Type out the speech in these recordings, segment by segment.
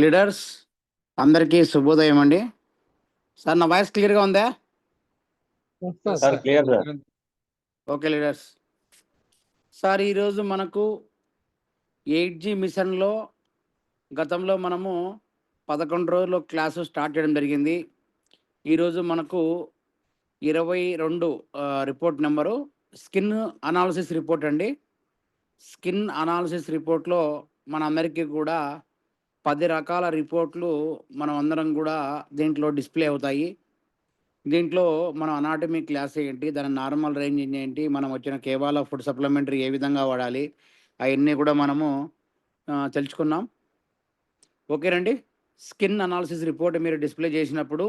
Leaders అందరికీ శుభోదయం అండి. సార్ నా వాయిస్ క్లియర్గా ఉందా? Sir clear sir. Okay leaders. Sir ఈరోజు మనకు 8G మిషన్లో గతంలో మనము 11 రోజుల్లో క్లాసు స్టార్ట్ చేయడం జరిగింది. ఈరోజు మనకు 22 report number skin analysis report అండి. స్కిన్ అనాలిసిస్ రిపోర్ట్లో మనందరికీ కూడా 10 రకాల రిపోర్ట్లు మనం అందరం కూడా దీంట్లో డిస్ప్లే అవుతాయి. దీంట్లో మనం అనాటమీ క్లాస్ ఏంటి, దాని నార్మల్ రేంజ్ ఏంటి, మనం వచ్చిన కేవాలా ఫుడ్ సప్లిమెంటరీ ఏ విధంగా వాడాలి, అవన్నీ కూడా మనము తెలుసుకున్నాం. ఓకేనండి. స్కిన్ అనాలిసిస్ రిపోర్ట్ మీరు డిస్ప్లే చేసినప్పుడు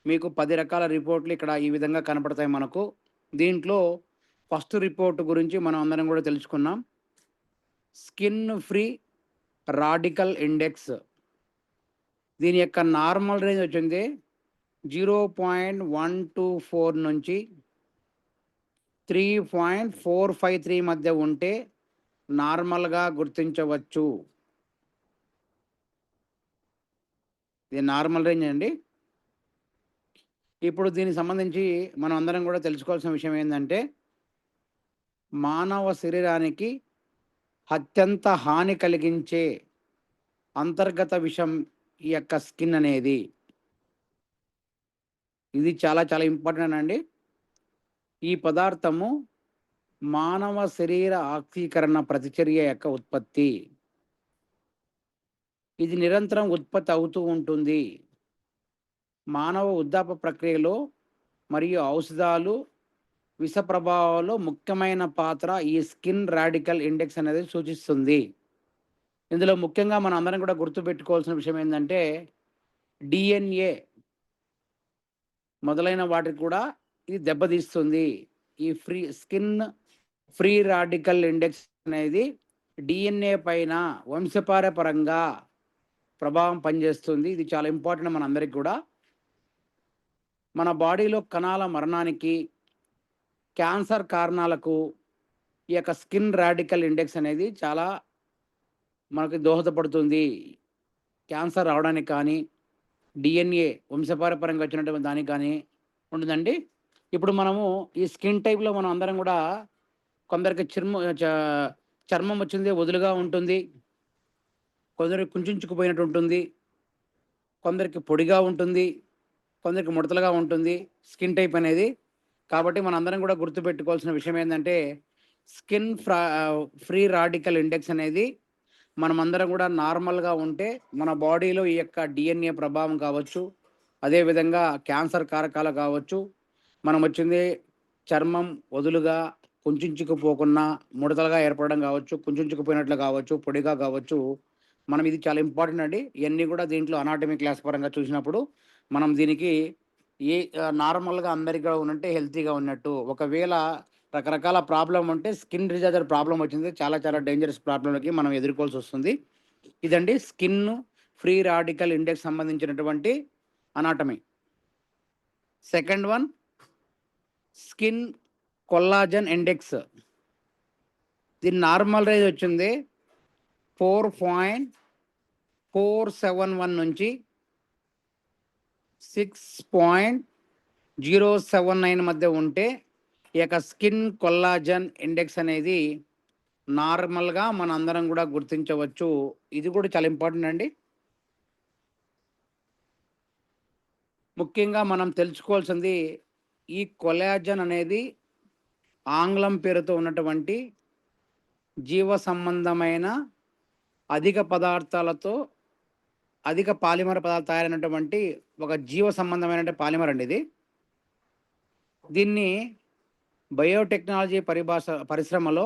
మీకు 10 రకాల రిపోర్ట్లు ఇక్కడ ఈ విధంగా కనపడతాయి మనకు. దీంట్లో ఫస్ట్ రిపోర్ట్ గురించి మనం అందరం కూడా తెలుసుకున్నాం. స్కిన్ ఫ్రీ రాడికల్ ఇండెక్స్, దీని యొక్క నార్మల్ రేంజ్ వచ్చింది 0.124 నుంచి 3.453 మధ్య ఉంటే నార్మల్గా గుర్తించవచ్చు. ఇది నార్మల్ రేంజ్ అండి. ఇప్పుడు దీనికి సంబంధించి మనం అందరం కూడా తెలుసుకోవాల్సిన విషయం ఏంటంటే, మానవ శరీరానికి అత్యంత హాని కలిగించే అంతర్గత విషం ఈ యొక్క స్కిన్ అనేది. ఇది చాలా చాలా ఇంపార్టెంట్ అండి. ఈ పదార్థము మానవ శరీర ఆక్సీకరణ ప్రతిచర్య యొక్క ఉత్పత్తి. ఇది నిరంతరం ఉత్పత్తి అవుతూ ఉంటుంది. మానవ వృద్ధాప్య ప్రక్రియలో మరియు ఔషధాలు విష ప్రభావాల్లో ముఖ్యమైన పాత్ర ఈ స్కిన్ రాడికల్ ఇండెక్స్ అనేది సూచిస్తుంది. ఇందులో ముఖ్యంగా మనం అందరం కూడా గుర్తుపెట్టుకోవాల్సిన విషయం ఏంటంటే, డిఎన్ఏ మొదలైన వాటికి కూడా ఇది దెబ్బతీస్తుంది. ఈ స్కిన్ ఫ్రీ రాడికల్ ఇండెక్స్ అనేది డిఎన్ఏ పైన వంశపారపరంగా ప్రభావం పనిచేస్తుంది. ఇది చాలా ఇంపార్టెంట్ మన అందరికి కూడా. మన బాడీలో కణాల మరణానికి, క్యాన్సర్ కారణాలకు ఈ యొక్క స్కిన్ రాడికల్ ఇండెక్స్ అనేది చాలా మనకి దోహదపడుతుంది. క్యాన్సర్ రావడానికి కానీ, డిఎన్ఏ వంశపారపరంగా వచ్చినటువంటి దానికి కానీ ఉంటుందండి. ఇప్పుడు మనము ఈ స్కిన్ టైప్లో మనం అందరం కూడా కొందరికి చర్మం వచ్చింది వదులుగా ఉంటుంది, కొందరికి కుంచుకుపోయినట్టు ఉంటుంది, కొందరికి పొడిగా ఉంటుంది, కొందరికి ముడతలుగా ఉంటుంది స్కిన్ టైప్ అనేది. కాబట్టి మన అందరం కూడా గుర్తుపెట్టుకోవాల్సిన విషయం ఏంటంటే, స్కిన్ ఫ్రీ రాడికల్ ఇండెక్స్ అనేది మనమందరం కూడా నార్మల్గా ఉంటే మన బాడీలో ఈ యొక్క డిఎన్ఏ ప్రభావం కావచ్చు, అదేవిధంగా క్యాన్సర్ కారకాలు కావచ్చు, మనం వచ్చింది చర్మం వదులుగా కుంచుకుపోకుండా ముడతలుగా ఏర్పడడం కావచ్చు, కుంచుకుపోయినట్లు కావచ్చు, పొడిగా కావచ్చు. మనం ఇది చాలా ఇంపార్టెంట్ అండి. ఇవన్నీ కూడా దీంట్లో అనాటమీ క్లాస్ పరంగా చూసినప్పుడు మనం దీనికి నార్మల్గా అందరికీ ఉన్నట్టే హెల్తీగా ఉన్నట్టు. ఒకవేళ రకరకాల ప్రాబ్లం ఉంటే స్కిన్ డిజార్డర్ ప్రాబ్లం వచ్చింది, చాలా చాలా డేంజరస్ ప్రాబ్లంలకి మనం ఎదుర్కోవాల్సి వస్తుంది. ఇదండి స్కిన్ ఫ్రీ రాడికల్ ఇండెక్స్ సంబంధించినటువంటి anatomy. Second one, skin collagen index. దీని నార్మల్ రేంజ్ వచ్చింది 4.471 నుంచి 6.079 మధ్య ఉంటే ఈ యొక్క స్కిన్ కొల్లాజన్ ఇండెక్స్ అనేది నార్మల్గా మన అందరం కూడా గుర్తించవచ్చు. ఇది కూడా చాలా ఇంపార్టెంట్ అండి. ముఖ్యంగా మనం తెలుసుకోవాల్సింది, ఈ కొల్లాజన్ అనేది ఆంగ్లం పేరుతో ఉన్నటువంటి జీవ సంబంధమైన అధిక పదార్థాలతో అధిక పాలిమర్ పదార్థాలు తయారైనటువంటి ఒక జీవ సంబంధమైన పాలిమర్ అండి ఇది. దీన్ని బయోటెక్నాలజీ పరిశ్రమలో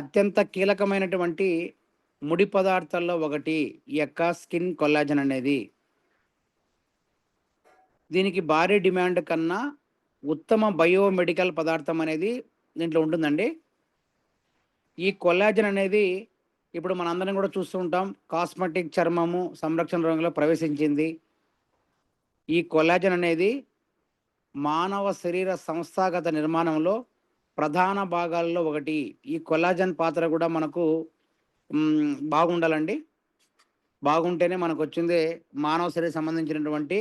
అత్యంత కీలకమైనటువంటి ముడి పదార్థాల్లో ఒకటి ఈ యొక్క స్కిన్ కొల్లాజన్ అనేది. దీనికి భారీ డిమాండ్ కన్నా ఉత్తమ బయోమెడికల్ పదార్థం అనేది దీంట్లో ఉంటుందండి. ఈ కొల్లాజన్ అనేది ఇప్పుడు మనందరం కూడా చూస్తూ ఉంటాం, కాస్మెటిక్ చర్మము సంరక్షణ రంగంలో ప్రవేశించింది. ఈ కొల్లాజన్ అనేది మానవ శరీర సంస్థాగత నిర్మాణంలో ప్రధాన భాగాల్లో ఒకటి. ఈ కొల్లాజన్ పాత్ర కూడా మనకు బాగుండాలండి. బాగుంటేనే మనకు వచ్చింది మానవ శరీరం సంబంధించినటువంటి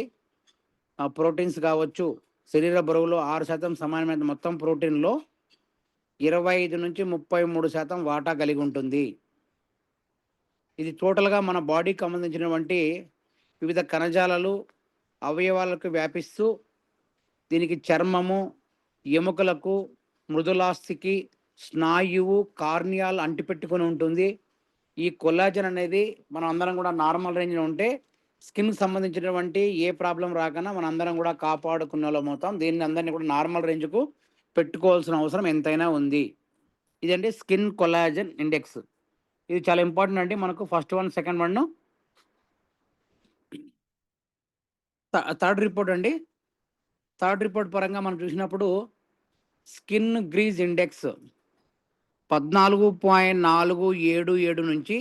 ప్రోటీన్స్ కావచ్చు. శరీర బరువులో 6% సమానమైన మొత్తం ప్రోటీన్లో 25 నుంచి 33% వాటా కలిగి ఉంటుంది. ఇది టోటల్గా మన బాడీకి సంబంధించినటువంటి వివిధ కణజాలాలు అవయవాలకు వ్యాపిస్తూ దీనికి చర్మము, ఎముకలకు, మృదులాస్థికి, స్నాయువు, కార్నియాలు అంటిపెట్టుకొని ఉంటుంది. ఈ కొల్లాజన్ అనేది మనం అందరం కూడా నార్మల్ రేంజ్లో ఉంటే స్కిన్కి సంబంధించినటువంటి ఏ ప్రాబ్లం రాకుండా మనం అందరం కూడా కాపాడుకునే వాళ్ళం అవుతాం. దీన్ని అందరినీ కూడా నార్మల్ రేంజ్కు పెట్టుకోవాల్సిన అవసరం ఎంతైనా ఉంది. ఇదండి స్కిన్ కొల్లాజన్ ఇండెక్స్. ఇది చాలా ఇంపార్టెంట్ అండి మనకు. First one, second one. Third report అండి. థర్డ్ రిపోర్ట్ పరంగా మనం చూసినప్పుడు స్కిన్ గ్రీజ్ ఇండెక్స్ 14.477 నుంచి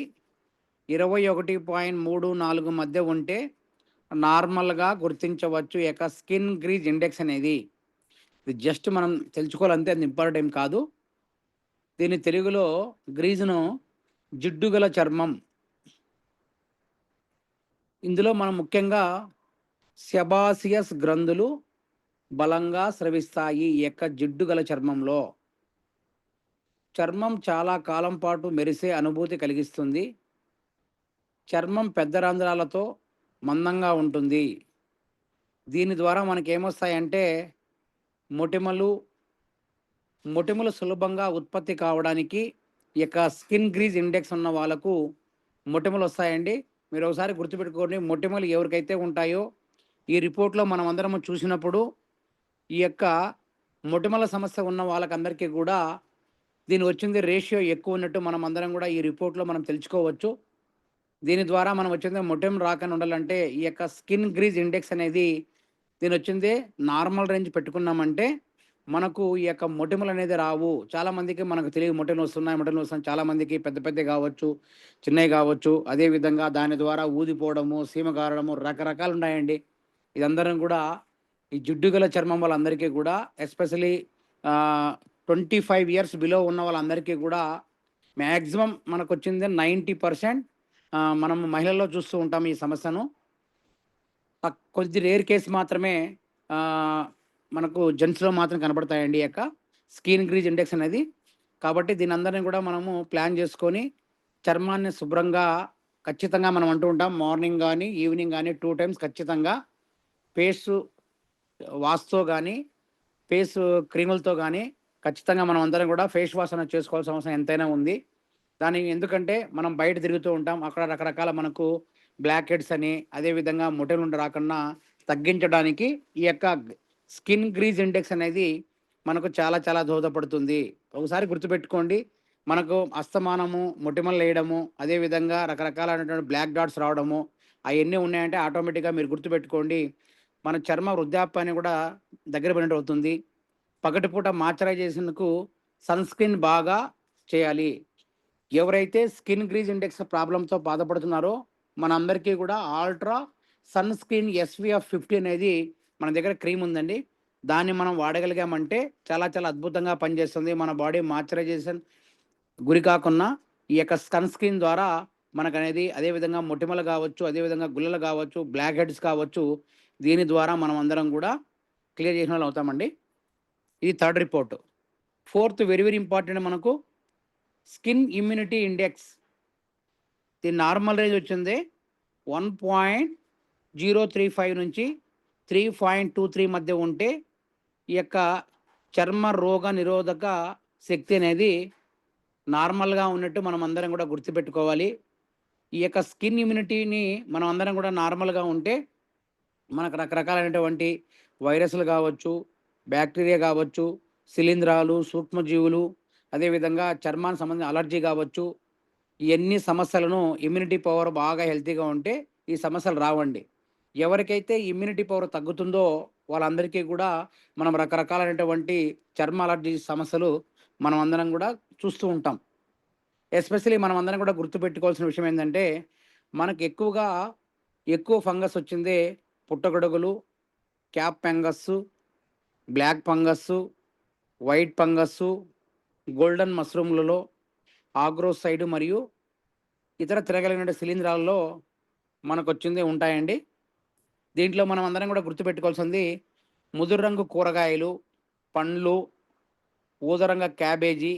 21.34 మధ్య ఉంటే నార్మల్గా గుర్తించవచ్చు ఈ యొక్క స్కిన్ గ్రీజ్ ఇండెక్స్ అనేది. ఇది జస్ట్ మనం తెలుసుకోవాలంటే అది ఇంపార్టెంట్ ఏం కాదు. దీని తెలుగులో గ్రీజును జిడ్డు గల చర్మం. ఇందులో మనం ముఖ్యంగా సెబాసియస్ గ్రంథులు బలంగా స్రవిస్తాయి ఈ యొక్క జిడ్డు గల చర్మంలో. చర్మం చాలా కాలం పాటు మెరిసే అనుభూతి కలిగిస్తుంది. చర్మం పెద్ద రంధ్రాలతో మందంగా ఉంటుంది. దీని ద్వారా మనకి ఏమొస్తాయంటే మొటిమలు సులభంగా ఉత్పత్తి కావడానికి ఈ యొక్క స్కిన్ గ్రీజ్ ఇండెక్స్ ఉన్న వాళ్ళకు మొటిమలు వస్తాయండి. మీరు ఒకసారి గుర్తుపెట్టుకోండి, మొటిమలు ఎవరికైతే ఉంటాయో ఈ రిపోర్ట్లో మనం అందరం చూసినప్పుడు ఈ యొక్క మొటిమల సమస్య ఉన్న వాళ్ళకందరికీ కూడా దీని వచ్చింది రేషియో ఎక్కువ ఉన్నట్టు మనం అందరం కూడా ఈ రిపోర్ట్లో మనం తెలుసుకోవచ్చు. దీని ద్వారా మనం వచ్చింది మొటిమ రాకుండా ఉండాలంటే ఈ యొక్క స్కిన్ గ్రీజ్ ఇండెక్స్ అనేది దీని వచ్చింది నార్మల్ రేంజ్ పెట్టుకున్నామంటే మనకు ఈ యొక్క మొటిమలు అనేది రావు. చాలామందికి మనకు తెలియదు మొటిమలు వస్తున్నాయి. చాలామందికి పెద్ద పెద్దవి కావచ్చు, చిన్నవి కావచ్చు. అదేవిధంగా దాని ద్వారా ఊదిపోవడము, సీమ గారడము రకరకాలు ఉన్నాయండి. ఇదందరం కూడా ఈ జిడ్డు గల చర్మం వాళ్ళందరికీ కూడా ఎస్పెషలీ 25 ఇయర్స్ బిలో ఉన్న వాళ్ళందరికీ కూడా మ్యాక్సిమం మనకు వచ్చింది 90% మనం మహిళల్లో చూస్తూ ఉంటాం ఈ సమస్యను. కొద్ది రేర్ కేసు మాత్రమే మనకు జెంట్స్లో మాత్రం కనబడతాయండి ఈ యొక్క స్కిన్ గ్రీజ్ ఇండెక్స్ అనేది. కాబట్టి దీని అందరినీ కూడా మనము ప్లాన్ చేసుకొని చర్మాన్ని శుభ్రంగా ఖచ్చితంగా మనం అంటూ ఉంటాం మార్నింగ్ కానీ ఈవినింగ్ కానీ 2 times ఖచ్చితంగా ఫేస్ వాష్తో కానీ ఫేస్ క్రీములతో కానీ ఖచ్చితంగా మనం అందరం కూడా ఫేస్ వాష్ అనేది చేసుకోవాల్సిన అవసరం ఎంతైనా ఉంది. దానికి ఎందుకంటే మనం బయట తిరుగుతూ ఉంటాం, అక్కడ రకరకాల మనకు బ్లాక్ హెడ్స్ అని అదేవిధంగా మొటిమలు రాకుండా తగ్గించడానికి ఈ యొక్క స్కిన్ గ్రీజ్ ఇండెక్స్ అనేది మనకు చాలా చాలా దోహదపడుతుంది. ఒకసారి గుర్తుపెట్టుకోండి, మనకు అస్తమానము మొటిమలు వేయడము అదేవిధంగా రకరకాలైనటువంటి బ్లాక్ డాట్స్ రావడము అవన్నీ ఉన్నాయంటే ఆటోమేటిక్గా మీరు గుర్తుపెట్టుకోండి మన చర్మ వృద్ధాప్యాన్ని కూడా దగ్గర పడినట్టు అవుతుంది. పగటిపూట మాయిశ్చరైజేషన్కు సన్ స్క్రీన్ బాగా చేయాలి. ఎవరైతే స్కిన్ గ్రీజ్ ఇండెక్స్ ప్రాబ్లంతో బాధపడుతున్నారో మనందరికీ కూడా ఆల్ట్రా సన్ స్క్రీన్ SPF 50 అనేది మన దగ్గర క్రీమ్ ఉందండి. దాన్ని మనం వాడగలిగామంటే చాలా చాలా అద్భుతంగా పనిచేస్తుంది. మన బాడీ మాయిశ్చరైజేషన్ గురి కాకుండా ఈ యొక్క సన్ స్క్రీన్ ద్వారా మనకు అనేది అదేవిధంగా మొటిమలు కావచ్చు, అదేవిధంగా గుల్లలు కావచ్చు, బ్లాక్ హెడ్స్ కావచ్చు, దీని ద్వారా మనం అందరం కూడా క్లియర్ చేసిన వాళ్ళు అవుతామండి. ఇది third report. Fourth very very important మనకు స్కిన్ ఇమ్యూనిటీ ఇండెక్స్. దీని నార్మల్ రేంజ్ వచ్చింది 1.035 నుంచి 3.23 మధ్య ఉంటే ఈ యొక్క చర్మ రోగ నిరోధక శక్తి అనేది నార్మల్గా ఉన్నట్టు మనం అందరం కూడా గుర్తుపెట్టుకోవాలి. ఈ యొక్క స్కిన్ ఇమ్యూనిటీని మనం అందరం కూడా నార్మల్గా ఉంటే మనకు రకరకాలైనటువంటి వైరస్లు కావచ్చు, బ్యాక్టీరియా కావచ్చు, శిలీంధ్రాలు, సూక్ష్మజీవులు, అదేవిధంగా చర్మానికి సంబంధించిన అలర్జీ కావచ్చు, ఇవన్నీ సమస్యలను ఇమ్యూనిటీ పవర్ బాగా హెల్తీగా ఉంటే ఈ సమస్యలు రావండి. ఎవరికైతే ఇమ్యూనిటీ పవర్ తగ్గుతుందో వాళ్ళందరికీ కూడా మనం రకరకాలైనటువంటి చర్మ అలర్జీ సమస్యలు మనం అందరం కూడా చూస్తూ ఉంటాం. ఎస్పెషలీ మనం అందరం కూడా గుర్తుపెట్టుకోవాల్సిన విషయం ఏంటంటే మనకు ఎక్కువ ఫంగస్ వచ్చిందే పుట్టగొడుగులు, cap fungus, black fungus, white fungus, golden మష్రూమ్లలో, ఆగ్రోసైడ్ మరియు ఇతర తిరగలిగిన శిలీంధ్రాలలో మనకొచ్చింది ఉంటాయండి. దీంట్లో మనం అందరం కూడా గుర్తుపెట్టుకోవాల్సింది ముదురు రంగు కూరగాయలు, పండ్లు, ఊదరంగ క్యాబేజీ,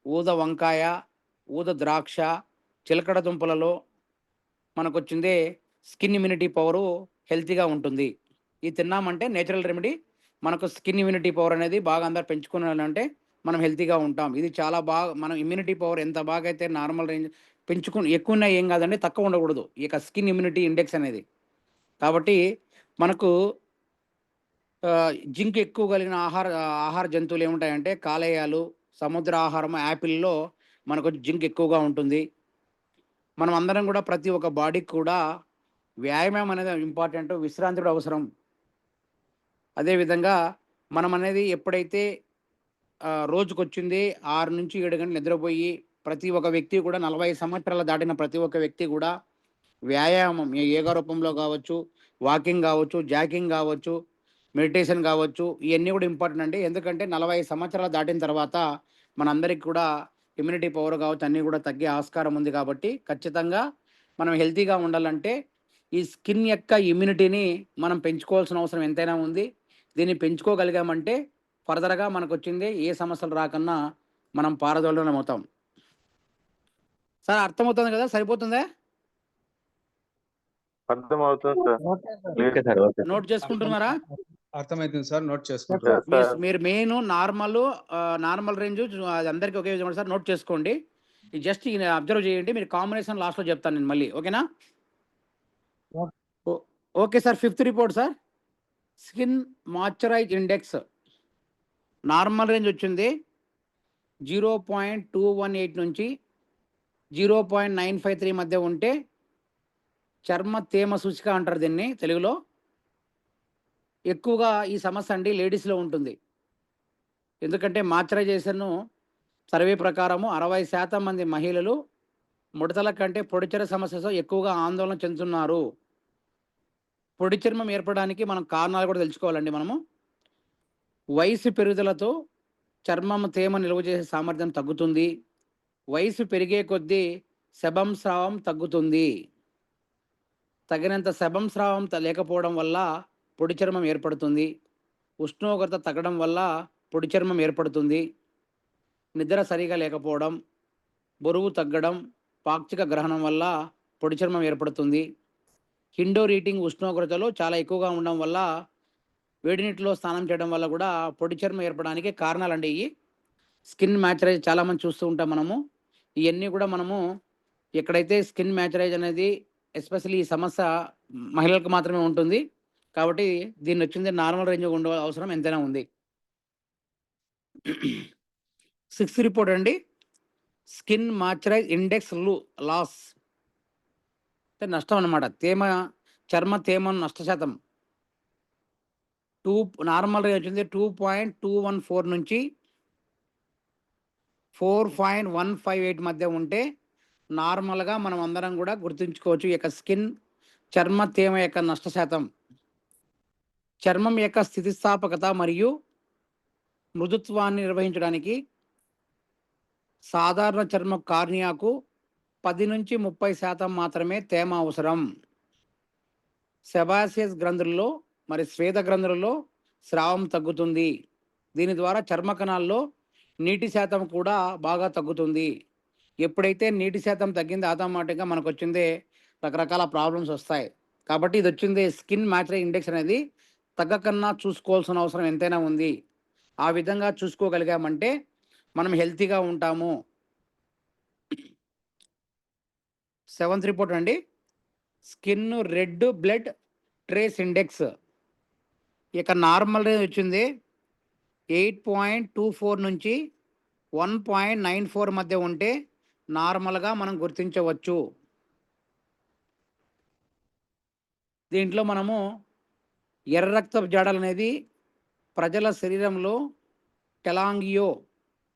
ఊద వంకాయ, ఊద ద్రాక్ష, చిలకడ దుంపలలో మనకొచ్చిందే స్కిన్ ఇమ్యూనిటీ పవరు హెల్తీగా ఉంటుంది. ఇది తిన్నామంటే నేచురల్ రెమెడీ మనకు స్కిన్ ఇమ్యూనిటీ పవర్ అనేది బాగా అందరూ పెంచుకున్నారంటే మనం హెల్తీగా ఉంటాం. ఇది చాలా బాగా మనం ఇమ్యూనిటీ పవర్ ఎంత బాగా అయితే నార్మల్ రేంజ్ పెంచుకుని ఎక్కువున్నా ఏం కాదండి, తక్కువ ఉండకూడదు. ఇక స్కిన్ ఇమ్యూనిటీ ఇండెక్స్ అనేది. కాబట్టి మనకు జింక్ ఎక్కువ కలిగిన ఆహార జంతువులు ఏముంటాయంటే కాలేయాలు, సముద్ర ఆహారం, యాపిల్‌లో మనకు జింక్ ఎక్కువగా ఉంటుంది. మనం అందరం కూడా ప్రతి ఒక్క బాడీకి కూడా వ్యాయామం అనేది ఇంపార్టెంట్. విశ్రాంతి కూడా అవసరం. అదేవిధంగా మనం అనేది ఎప్పుడైతే రోజుకొచ్చింది 6-7 గంటలు నిద్రపోయి ప్రతి ఒక్క వ్యక్తి కూడా 40 సంవత్సరాలు దాటిన ప్రతి ఒక్క వ్యక్తి కూడా వ్యాయామం యోగా రూపంలో కావచ్చు, వాకింగ్ కావచ్చు, జాగింగ్ కావచ్చు, మెడిటేషన్ కావచ్చు, ఇవన్నీ కూడా ఇంపార్టెంట్ అండి. ఎందుకంటే 40 సంవత్సరాలు దాటిన తర్వాత మనందరికి కూడా ఇమ్యూనిటీ పవర్ కావచ్చు అన్నీ కూడా తగ్గే ఆస్కారం ఉంది. కాబట్టి ఖచ్చితంగా మనం హెల్తీగా ఉండాలంటే ఈ స్కిన్ యొక్క ఇమ్యూనిటీని మనం పెంచుకోవాల్సిన అవసరం ఎంతైనా ఉంది. దీన్ని పెంచుకోగలిగామంటే ఫర్దర్‌గా మనకొచ్చింది ఏ సమస్యలు రాకన్నా మనం పారదోలనమవుతాం. సార్ అర్థమవుతుంది కదా? సరిపోతుందా? అర్థమవుతుంది sir. Okay sir. Okay sir. Okay. Note చేసుకుంటున్నారా? అర్థమైతుంది సార్, నోట్ Yes, చేసుకుంటాం. sir. సార్. మీరు మెయిన్ నార్మల్ రేంజ్ అది అందరికీ ఒకే విధంగా సార్ నోట్ చేసుకోండి. జస్ట్ అబ్జర్వ్ చేయండి. మీరు కాంబినేషన్ లాస్ట్‌లో చెప్తాను నేను మళ్ళీ. ఓకేనా? Okay sir. 5th report sir. Skin moisturise index normal range వచ్చింది 0.218 నుంచి 0.953 మధ్య ఉంటే చర్మ తేమ సూచిక అంటారు దీన్ని తెలుగులో. ఎక్కువగా ఈ సమస్య అండి లేడీస్‌లో ఉంటుంది. ఎందుకంటే మాయిశ్చరైజేషన్‌ను సర్వే ప్రకారము 60% మంది మహిళలు ముడతల కంటే పొడిచెర సమస్యతో ఎక్కువగా ఆందోళన చెందుతున్నారు. పొడి చర్మం ఏర్పడడానికి మనం కారణాలు కూడా తెలుసుకోవాలండి మనము. వయసు పెరుగుదలతో చర్మం తేమ నిల్వ చేసే సామర్థ్యం తగ్గుతుంది. వయసు పెరిగే కొద్దీ సెబం స్రావం తగ్గుతుంది. తగినంత సెబం స్రావం లేకపోవడం వల్ల పొడి చర్మం ఏర్పడుతుంది. ఉష్ణోగ్రత తగ్గడం వల్ల పొడి చర్మం ఏర్పడుతుంది. నిద్ర సరిగా లేకపోవడం, బరువు తగ్గడం, పాక్షిక గ్రహణం వల్ల పొడి చర్మం ఏర్పడుతుంది. ఇండోర్ హీటింగ్ ఉష్ణోగ్రతలు చాలా ఎక్కువగా ఉండడం వల్ల వేడి నీటిలో స్నానం చేయడం వల్ల కూడా పొడి చర్మం ఏర్పడడానికి కారణాలండి ఇవి. స్కిన్ మ్యాచరైజ్ చాలామంది చూస్తూ ఉంటాం మనము. ఇవన్నీ కూడా మనము ఎక్కడైతే స్కిన్ మ్యాచరైజ్ అనేది ఎస్పెషల్లీ ఈ సమస్య మహిళలకు మాత్రమే ఉంటుంది. కాబట్టి దీన్ని వచ్చింది నార్మల్ రేంజ్ ఉండే అవసరం ఎంతైనా ఉంది. 6th రిపోర్ట్ అండి. స్కిన్ మాయిశ్చరైజ్ ఇండెక్స్ లాస్ అంటే నష్టం అన్నమాట. చర్మ తేమ నష్ట శాతం నార్మల్ రేంజ్ వచ్చింది 2.214 నుంచి 4.158 మధ్య ఉంటే నార్మల్గా మనం అందరం కూడా గుర్తుంచుకోవచ్చు. ఈ యొక్క స్కిన్ చర్మ తేమ యొక్క నష్ట శాతం చర్మం యొక్క స్థితిస్థాపకత మరియు మృదుత్వాన్ని నిర్వహించడానికి సాధారణ చర్మ కార్నియాకు 10 నుంచి 30% మాత్రమే తేమ అవసరం. సెబాసియస్ గ్రంథుల్లో మరి స్వేద గ్రంథులలో స్రావం తగ్గుతుంది. దీని ద్వారా చర్మ కణాల్లో నీటి శాతం కూడా బాగా తగ్గుతుంది. ఎప్పుడైతే నీటి శాతం తగ్గిందో ఆటోమేటిక్గా మనకు వచ్చిందే రకరకాల ప్రాబ్లమ్స్ వస్తాయి. కాబట్టి ఇది వచ్చింది స్కిన్ మాయిశ్చరైజ్ ఇండెక్స్ అనేది తగ్గకన్నా చూసుకోవాల్సిన అవసరం ఎంతైనా ఉంది. ఆ విధంగా చూసుకోగలిగామంటే మనం హెల్తీగా ఉంటాము. 7th రిపోర్ట్ అండి. Skin red blood trace index ఇక నార్మల్ రేంజ్ వచ్చింది 8.24 నుంచి 1.94 మధ్య ఉంటే నార్మల్గా మనం గుర్తించవచ్చు. దీంట్లో మనము ఎర్ర రక్తపు జాడలు అనేది ప్రజల శరీరంలో టెలాంగియో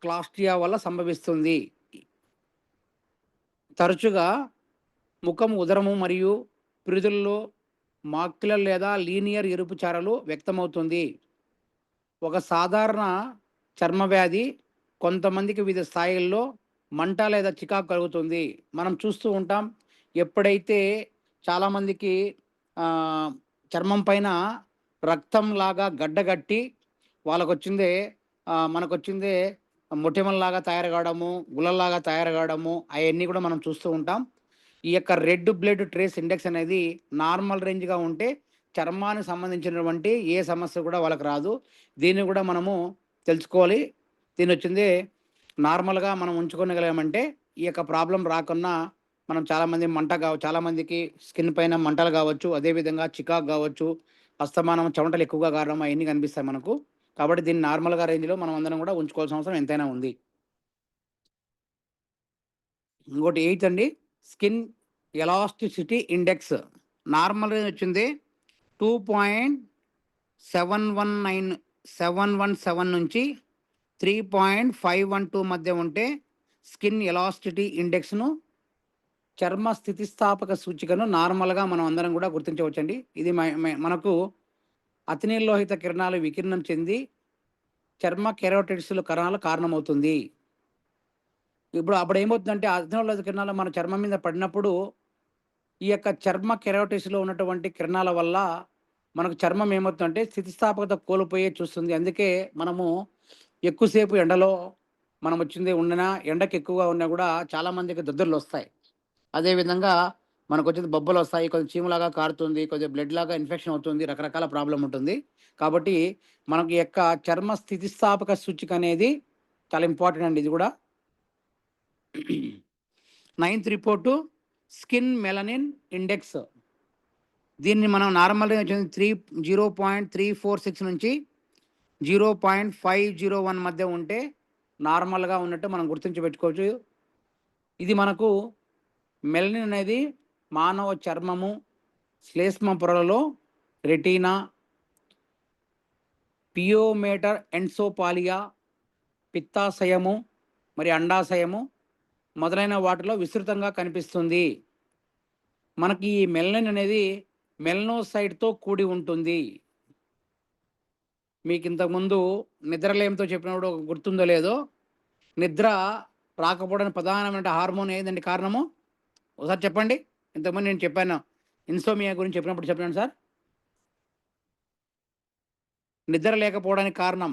క్లాస్టియా వల్ల సంభవిస్తుంది. తరచుగా ముఖం ఉదరము మరియు పిరుదుల్లో మాక్యులర్ లేదా లీనియర్ ఎరుపు చారలు వ్యక్తమవుతుంది. ఒక సాధారణ చర్మ వ్యాధి కొంతమందికి వివిధ స్థాయిల్లో మంట లేదా చికాకు కలుగుతుంది. మనం చూస్తూ ఉంటాం. ఎప్పుడైతే చాలామందికి చర్మం పైన రక్తంలాగా గడ్డగట్టి వాళ్ళకొచ్చిందే మనకొచ్చిందే మొటిమల్లాగా తయారు కావడము, గుల్లల్లాగా తయారు కావడము అవన్నీ కూడా మనం చూస్తూ ఉంటాం. ఈ యొక్క రెడ్ బ్లడ్ ట్రేస్ ఇండెక్స్ అనేది నార్మల్ రేంజ్‌గా ఉంటే చర్మానికి సంబంధించినటువంటి ఏ సమస్య కూడా వాళ్ళకి రాదు. దీన్ని కూడా మనము తెలుసుకోవాలి. దీనొచ్చింది నార్మల్‌గా మనం ఉంచుకోగలిగామంటే ఈ యొక్క ప్రాబ్లమ్ రాకున్నా మనం చాలామందికి స్కిన్ పైన మంటలు కావచ్చు, అదేవిధంగా చికాకు కావచ్చు, అస్తమానం చెమటలు ఎక్కువగా కారడం అవన్నీ కనిపిస్తాయి మనకు. కాబట్టి దీన్ని నార్మల్‌గా రేంజ్‌లో మనం అందరం కూడా ఉంచుకోవాల్సిన అవసరం ఎంతైనా ఉంది. ఇంకోటి 8 అండి. Skin elasticity index normal range వచ్చింది 2.717 నుంచి 3.512 మధ్య ఉంటే స్కిన్ ఎలాస్టిసిటీ ఇండెక్స్‌ను చర్మ స్థితిస్థాపక సూచికను నార్మల్‌గా మనం అందరం కూడా గుర్తించవచ్చండి. ఇది మనకు అతినీలలోహిత కిరణాలు వికిరణం చెంది చర్మ కెరోటిడ్స్‌ల కణాలు కారణమవుతుంది. అప్పుడు ఏమవుతుందంటే అతినీలలోహిత కిరణాలు మన చర్మం మీద పడినప్పుడు ఈ యొక్క చర్మ కెరోటిడ్స్‌లో ఉన్నటువంటి కిరణాల వల్ల మనకు చర్మం ఏమవుతుందంటే స్థితిస్థాపకత కోల్పోయే చూస్తుంది. అందుకే మనము ఎక్కువసేపు ఎండలో మనం ఎండకి ఎక్కువగా ఉన్నా కూడా చాలామందికి దద్దుర్లొస్తాయి. అదేవిధంగా మనకొచ్చేది బొబ్బలొస్తాయి, కొద్దిగా చీములాగా కారుతుంది, కొద్దిగా బ్లడ్‌లాగా ఇన్ఫెక్షన్ అవుతుంది, రకరకాల ప్రాబ్లమ్ ఉంటుంది. కాబట్టి మనకి యొక్క చర్మ స్థితిస్థాపక సూచిక అనేది చాలా ఇంపార్టెంట్ అండి ఇది కూడా. 9th report skin melanin index. దీన్ని మనం నార్మల్‌గా 0.346 నుంచి 0.501 మధ్య ఉంటే నార్మల్‌గా ఉన్నట్టు మనం గుర్తించి పెట్టుకోవచ్చు. ఇది మనకు మెలనిన్ అనేది మానవ చర్మము, శ్లేష్మ పొరలలో రెటీనా, పియోమేటర్ ఎన్సోపాలియా, పిత్తాశయము మరి అండాశయము మొదలైన వాటిలో విస్తృతంగా కనిపిస్తుంది. మనకి ఈ మెలనిన్ అనేది మెలనోసైట్‌తో కూడి ఉంటుంది. మీకు ఇంతకుముందు నిద్రలేమితో చెప్పినప్పుడు గుర్తుందో లేదో, నిద్ర రాకపోవడానికి ప్రధానమైన హార్మోన్ ఏదండి కారణము? ఒకసారి చెప్పండి. ఇంతకుముందు నేను చెప్పాను. ఇన్సోమియా గురించి చెప్పినప్పుడు చెప్పాను సార్. నిద్ర లేకపోవడానికి కారణం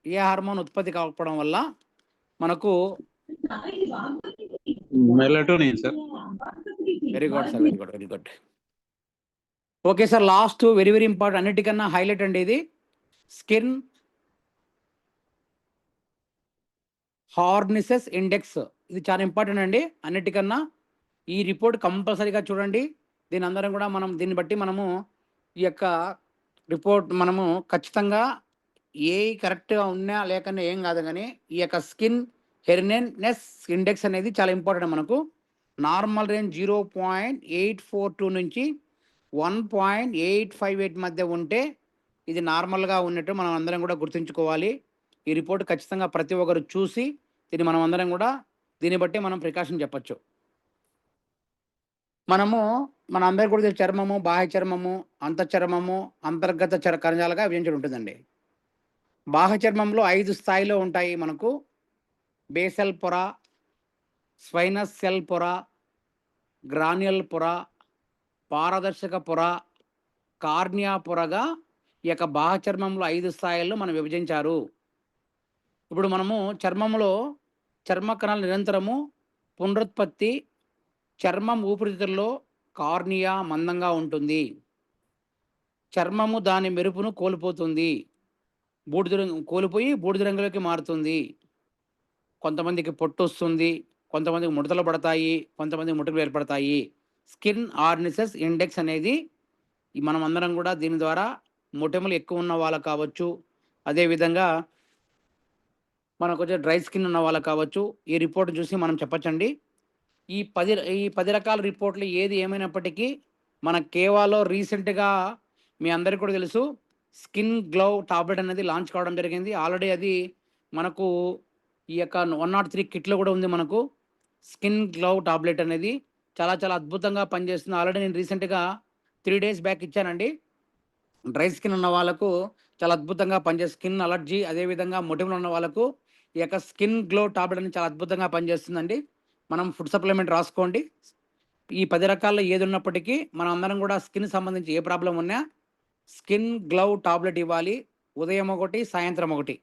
ఏ హార్మోన్ ఉత్పత్తి కాకపోవడం వల్ల మనకు melatonin sir. Very good sir. Very good. Okay sir. Last very important, అన్నిటికన్నా హైలైట్ అండి ఇది. Skin hardness index. ఇది చాలా ఇంపార్టెంట్ అండి అన్నిటికన్నా. ఈ రిపోర్ట్ కంపల్సరీగా చూడండి. దీన్ని బట్టి మనము ఈ యొక్క రిపోర్ట్ మనము ఖచ్చితంగా కరెక్ట్‌గా ఉన్నా లేకన్నా ఏం కాదు కానీ ఈ యొక్క స్కిన్ హెర్నెస్ ఇండెక్స్ అనేది చాలా ఇంపార్టెంట్ మనకు. నార్మల్ రేంజ్ 0.842 నుంచి 1.858 మధ్య ఉంటే ఇది నార్మల్‌గా ఉన్నట్టు మనం అందరం కూడా గుర్తుంచుకోవాలి. ఈ రిపోర్ట్ ఖచ్చితంగా ప్రతి ఒక్కరు చూసి దీన్ని బట్టి మనం ప్రికాషన్ చెప్పొచ్చు. మన అందరికి కూడా చర్మము, బాహ్య చర్మము, అంతఃచర్మము, అంతర్గత కణజాలాలుగా విభజించడం ఉంటుందండి. బాహ్య చర్మంలో 5 స్థాయిలో ఉంటాయి మనకు. బేసల్ పొర, స్వైనస్ సెల్ పొర, గ్రాన్యుల్ పొర, పారదర్శక పొర, కార్నియా పొరగా ఈ యొక్క బాహ్య చర్మంలో 5 స్థాయిల్లో మనం విభజించారు. ఇప్పుడు మనము చర్మంలో చర్మ కణాలు నిరంతరము పునరుత్పత్తి, చర్మం ఊపిరితిత్తుల్లో కార్నియా మందంగా ఉంటుంది. చర్మము దాని మెరుపును కోల్పోతుంది. కోల్పోయి బూడిద రంగులోకి మారుతుంది. కొంతమందికి పొట్టు వస్తుంది, కొంతమందికి ముడతలు పడతాయి, కొంతమందికి ముడతలు ఏర్పడతాయి. స్కిన్ హార్డ్నెస్ ఇండెక్స్ అనేది మనం అందరం కూడా దీని ద్వారా మొటిమలు ఎక్కువ ఉన్న వాళ్ళకు కావచ్చు, అదేవిధంగా మనకు వచ్చే డ్రై స్కిన్ ఉన్న వాళ్ళకు కావచ్చు, ఈ రిపోర్ట్ చూసి మనం చెప్పచ్చండి. ఈ 10 రకాల రిపోర్ట్లు ఏది ఏమైనప్పటికీ మన కేవాలో రీసెంట్గా మీ అందరికీ కూడా తెలుసు స్కిన్ గ్లో టాబ్లెట్ అనేది లాంచ్ కావడం జరిగింది. ఆల్రెడీ అది మనకు ఈ యొక్క 103 కిట్లో కూడా ఉంది. మనకు స్కిన్ గ్లో టాబ్లెట్ అనేది చాలా చాలా అద్భుతంగా పనిచేస్తుంది. ఆల్రెడీ నేను రీసెంట్గా 3 days బ్యాక్ ఇచ్చానండి. డ్రై స్కిన్ ఉన్న వాళ్ళకు చాలా అద్భుతంగా పనిచేస్తుంది. స్కిన్ అలర్జీ, అదేవిధంగా మొటిమలు ఉన్న వాళ్ళకు ఈ యొక్క స్కిన్ గ్లో టాబ్లెట్ అనేది చాలా అద్భుతంగా పనిచేస్తుందండి. మనం ఫుడ్ సప్లిమెంట్ రాసుకోండి. ఈ 10 రకాల్లో ఏది ఉన్నప్పటికీ మనం అందరం కూడా స్కిన్ సంబంధించి ఏ ప్రాబ్లం ఉన్నా స్కిన్ గ్లౌ టాబ్లెట్ ఇవ్వాలి. ఉదయం ఒకటి, సాయంత్రం ఒకటి.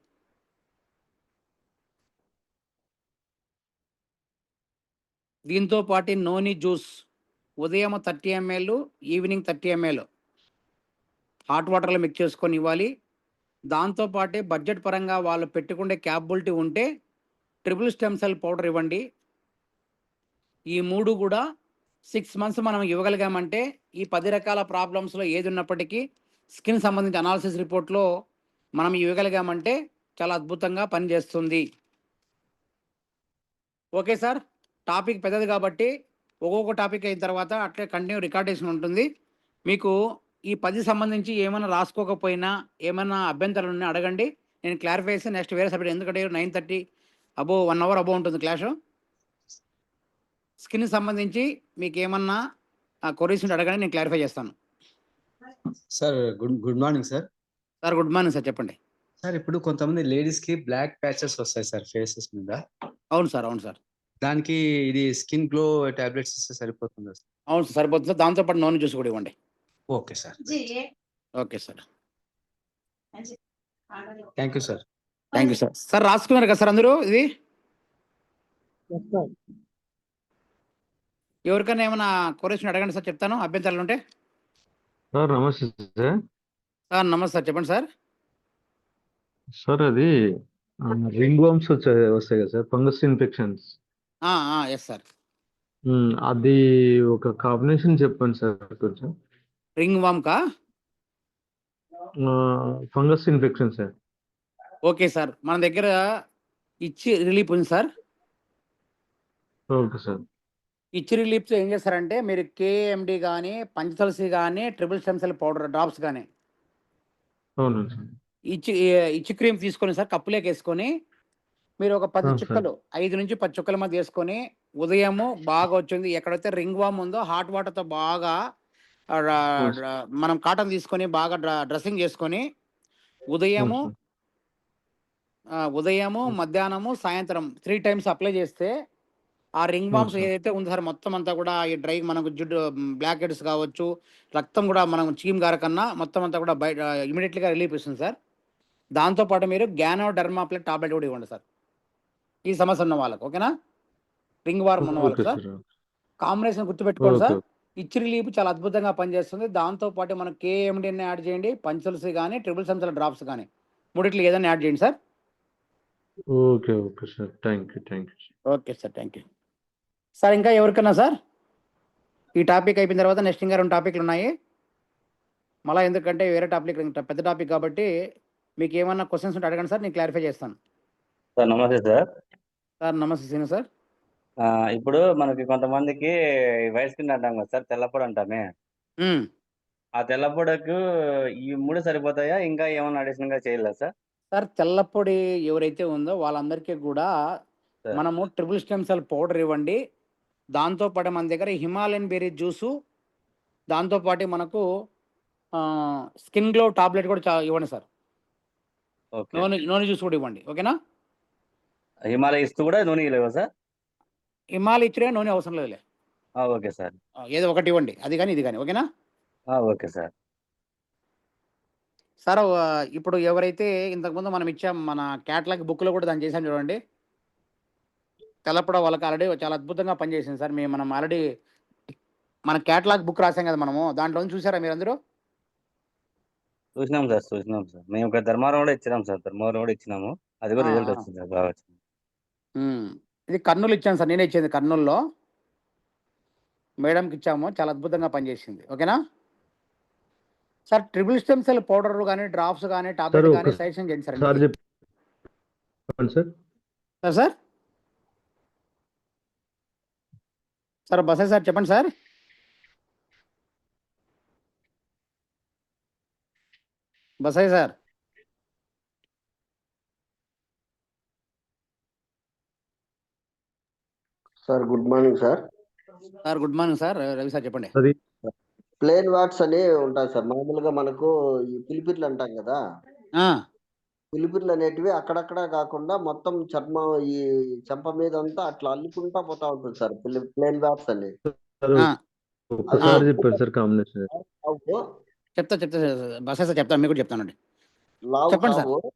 దీంతో పాటు నోని జ్యూస్ ఉదయం 30 ml, ఈవినింగ్ 30 ml హాట్ వాటర్లో మిక్స్ చేసుకొని ఇవ్వాలి. దాంతోపాటే బడ్జెట్ పరంగా వాళ్ళు పెట్టుకుండే క్యాపబిలిటీ ఉంటే ట్రిపుల్ స్టెమ్ సెల్ పౌడర్ ఇవ్వండి. ఈ 3 కూడా 6 months మనం ఇవ్వగలిగామంటే ఈ 10 రకాల ప్రాబ్లమ్స్లో ఏది ఉన్నప్పటికీ స్కిన్ సంబంధించి అనాలిసిస్ రిపోర్ట్లో మనం ఇవ్వగలిగామంటే చాలా అద్భుతంగా పనిచేస్తుంది. ఓకే సార్, టాపిక్ పెద్దది కాబట్టి ఒక్కొక్క టాపిక్ అయిన తర్వాత అట్లే కంటిన్యూ రికార్డేషన్ ఉంటుంది. మీకు ఈ 10 సంబంధించి ఏమైనా రాసుకోకపోయినా ఏమైనా అభ్యంతరాలు ఉన్నా అడగండి, నేను క్లారిఫై చేసి నెక్స్ట్ వేరే సబ్జెక్ట్, ఎందుకంటే 9:30 అబోవ్ 1 hour అబోవ్ ఉంటుంది క్లాసు. స్కిన్ సంబంధించి మీకు ఏమన్నా క్వరీస్ ఉంటే అడగండి, నేను క్లారిఫై చేస్తాను. Sir good morning sir. Sir good morning sir, చెప్పండి. సార్ ఇప్పుడు కొంతమంది లేడీస్ కి బ్లాక్ ప్యాచెస్ వస్తాయి సార్ ఫేసెస్ మీద. అవును సార్, అవును సార్. దానికి ఇది స్కిన్ గ్లో టాబ్లెట్స్ ఇస్తే సరిపోతుందా సార్? అవును సార్, సరిపోతుంది సార్. దాంతోపాటు నూనె జ్యూస్ కూడా ఇవ్వండి. Okay sir. Okay sir, thank you sir. Thank you sir. Sir రాసుకున్నారు కదా సార్ అందరూ? ఇది ఎవరికైనా ఏమైనా క్వరీస్ అడగండి సార్, చెప్తాను అభ్యంతరాలు ఉంటే. సార్ నమస్తే సార్. సార్ నమస్తే సార్, చెప్పండి సార్. సార్ అది రింగ్ వామ్స్ వస్తాయి కదా sir, fungus infections. Yes sir. అది ఒక కాంబినేషన్ చెప్పండి సార్ కొంచెం. రింగ్ వామ్ కా? Fungus infection sir. Okay sir, మన దగ్గర ఇచ్చి రిలీఫ్ ఉంది సార్. Okay sir. ఇచ్చి రిలీఫ్తో ఏం చేస్తారంటే మీరు కేఎండి కానీ, పంచతులసి కానీ, triple stem cell powder drops కానీ అవునండి సార్. ఇచ్చి క్రీమ్ తీసుకొని సార్ కప్పులోకి వేసుకొని మీరు ఒక 10 చుక్కలు, 5 నుంచి 10 చుక్కల మధ్య వేసుకొని ఉదయము బాగా వచ్చింది ఎక్కడైతే రింగ్ వామ్ ఉందో హాట్ వాటర్తో బాగా మనం కాటన్ తీసుకొని బాగా డ్రెస్సింగ్ చేసుకొని ఉదయము మధ్యాహ్నము, సాయంత్రం 3 times అప్లై చేస్తే ఆ రింగ్ వామ్స్ ఏదైతే ఉందో సార్ మొత్తం అంతా కూడా ఈ డ్రై మనకు జిడ్డు బ్లాక్ హెడ్స్ కావచ్చు, రక్తం కూడా మనం చీమ్ గారకన్నా మొత్తం అంతా కూడా బయట ఇమీడియట్లీగా రిలీఫ్ ఇస్తుంది సార్. దాంతోపాటు మీరు గ్యానోడర్మాప్లెట్ టాబ్లెట్ కూడా ఇవ్వండి సార్ ఈ సమస్య ఉన్న వాళ్ళకి. ఓకేనా? రింగ్ వార్మ్ ఉన్న వాళ్ళకి సార్ కాంబినేషన్ గుర్తుపెట్టుకోండి సార్. ఇచ్చి రిలీఫ్ చాలా అద్భుతంగా పనిచేస్తుంది. దాంతోపాటు మనం కేఎండిని యాడ్ చేయండి, పంచల్స్ కానీ, ట్రిపుల్ సెమ్సల్ డ్రాప్స్ కానీ, మూడిట్లు ఏదైనా యాడ్ చేయండి sir. Okay okay sir, thank you. Okay sir, thank you sir. ఇంకా ఎవరికన్నా సార్ ఈ టాపిక్ అయిపోయిన తర్వాత నెక్స్ట్ ఇంకా 2 టాపిక్లు ఉన్నాయి మళ్ళీ, ఎందుకంటే వేరే టాపిక్ పెద్ద టాపిక్ కాబట్టి మీకు ఏమన్నా క్వశ్చన్స్ ఉంటే అడగండి సార్, నేను క్లారిఫై చేస్తాను. సార్ నమస్తే సార్. సార్ నమస్తే సీను సార్. ఇప్పుడు మనకి కొంతమందికి వైట్ స్కిన్ అంటాం కదా సార్, తెల్లపొడి అంటామే. ఆ తెల్లపొడకు ఈ 3 సరిపోతాయా, ఇంకా ఏమన్నా అడిషనల్ గా చేయాలా సార్? సార్ తెల్లపొడి ఎవరైతే ఉందో వాళ్ళందరికీ కూడా మనము ట్రిపుల్ స్టెమ్ సెల్ పౌడర్ ఇవ్వండి. దాంతోపాటు మన దగ్గర హిమాలయన్ బెర్రీ జ్యూసు, దాంతోపాటు మనకు స్కిన్ గ్లో టాబ్లెట్ కూడా ఇవ్వండి సార్. నూనె జ్యూస్ కూడా ఇవ్వండి. ఓకేనా? హిమాలయ ఇస్తూ కూడా నూనె లేవా సార్? హిమాలయ ఇచ్చినా నూనె అవసరం లేదులే. Okay sir. ఏదో ఒకటి ఇవ్వండి, అది కానీ ఇది కానీ. ఓకేనా? Okay sir. సార్ ఇప్పుడు ఎవరైతే ఇంతకుముందు మనం ఇచ్చాం మన క్యాటలాగ్ బుక్లో కూడా దాన్ని చేసాం చూడండి, తెల్లపొడ వాళ్ళకి ఆల్రెడీ చాలా అద్భుతంగా పనిచేసింది సార్. మనం ఆల్రెడీ మన క్యాటలాగ్ బుక్ రాసాం కదా మనము, దాంట్లో చూసారా మీరు అందరూ? చూసినాం సార్. మేము ఒక ధర్మవరం కూడా ఇచ్చినాము. అది కూడా రిజల్ట్ వచ్చింది సార్, బాగా వచ్చింది. ఇది కర్నూలు ఇచ్చాను సార్, నేనే ఇచ్చేది కర్నూలులో మేడంకి ఇచ్చాము, చాలా అద్భుతంగా పనిచేసింది. ఓకేనా sir? Triple stem cell powder కానీ, డ్రాప్స్ కానీ, టాబ్లెట్ కానీ సజెషన్ చేయండి సార్. సార్ సార్ బసాయి సార్ చెప్పండి సార్. బసాయి sir. Sir good morning sir. Sir good morning sir. Ravi sir చెప్పండి. ప్లేన్ వాట్స్ అని ఉంటాయి సార్, మామూలుగా మనకు ఈ పిలిపిర్లు అంటాం కదా, పిలిపిర్లు అనేటివి అక్కడక్కడ కాకుండా మొత్తం చర్మం ఈ చెంప మీద అంతా అట్లా అల్లుకుంటా పోతా ఉంటుంది సార్ ప్లేన్ వాట్స్ అని. సార్ ఆ, ఒక్కసారి చెప్పారు సార్ కాంబినేషన్. లావు చెప్తా బస్ సార్ చెప్తాను, మీకు కూడా చెప్తానండి. లావు చెప్పండి సార్. కావు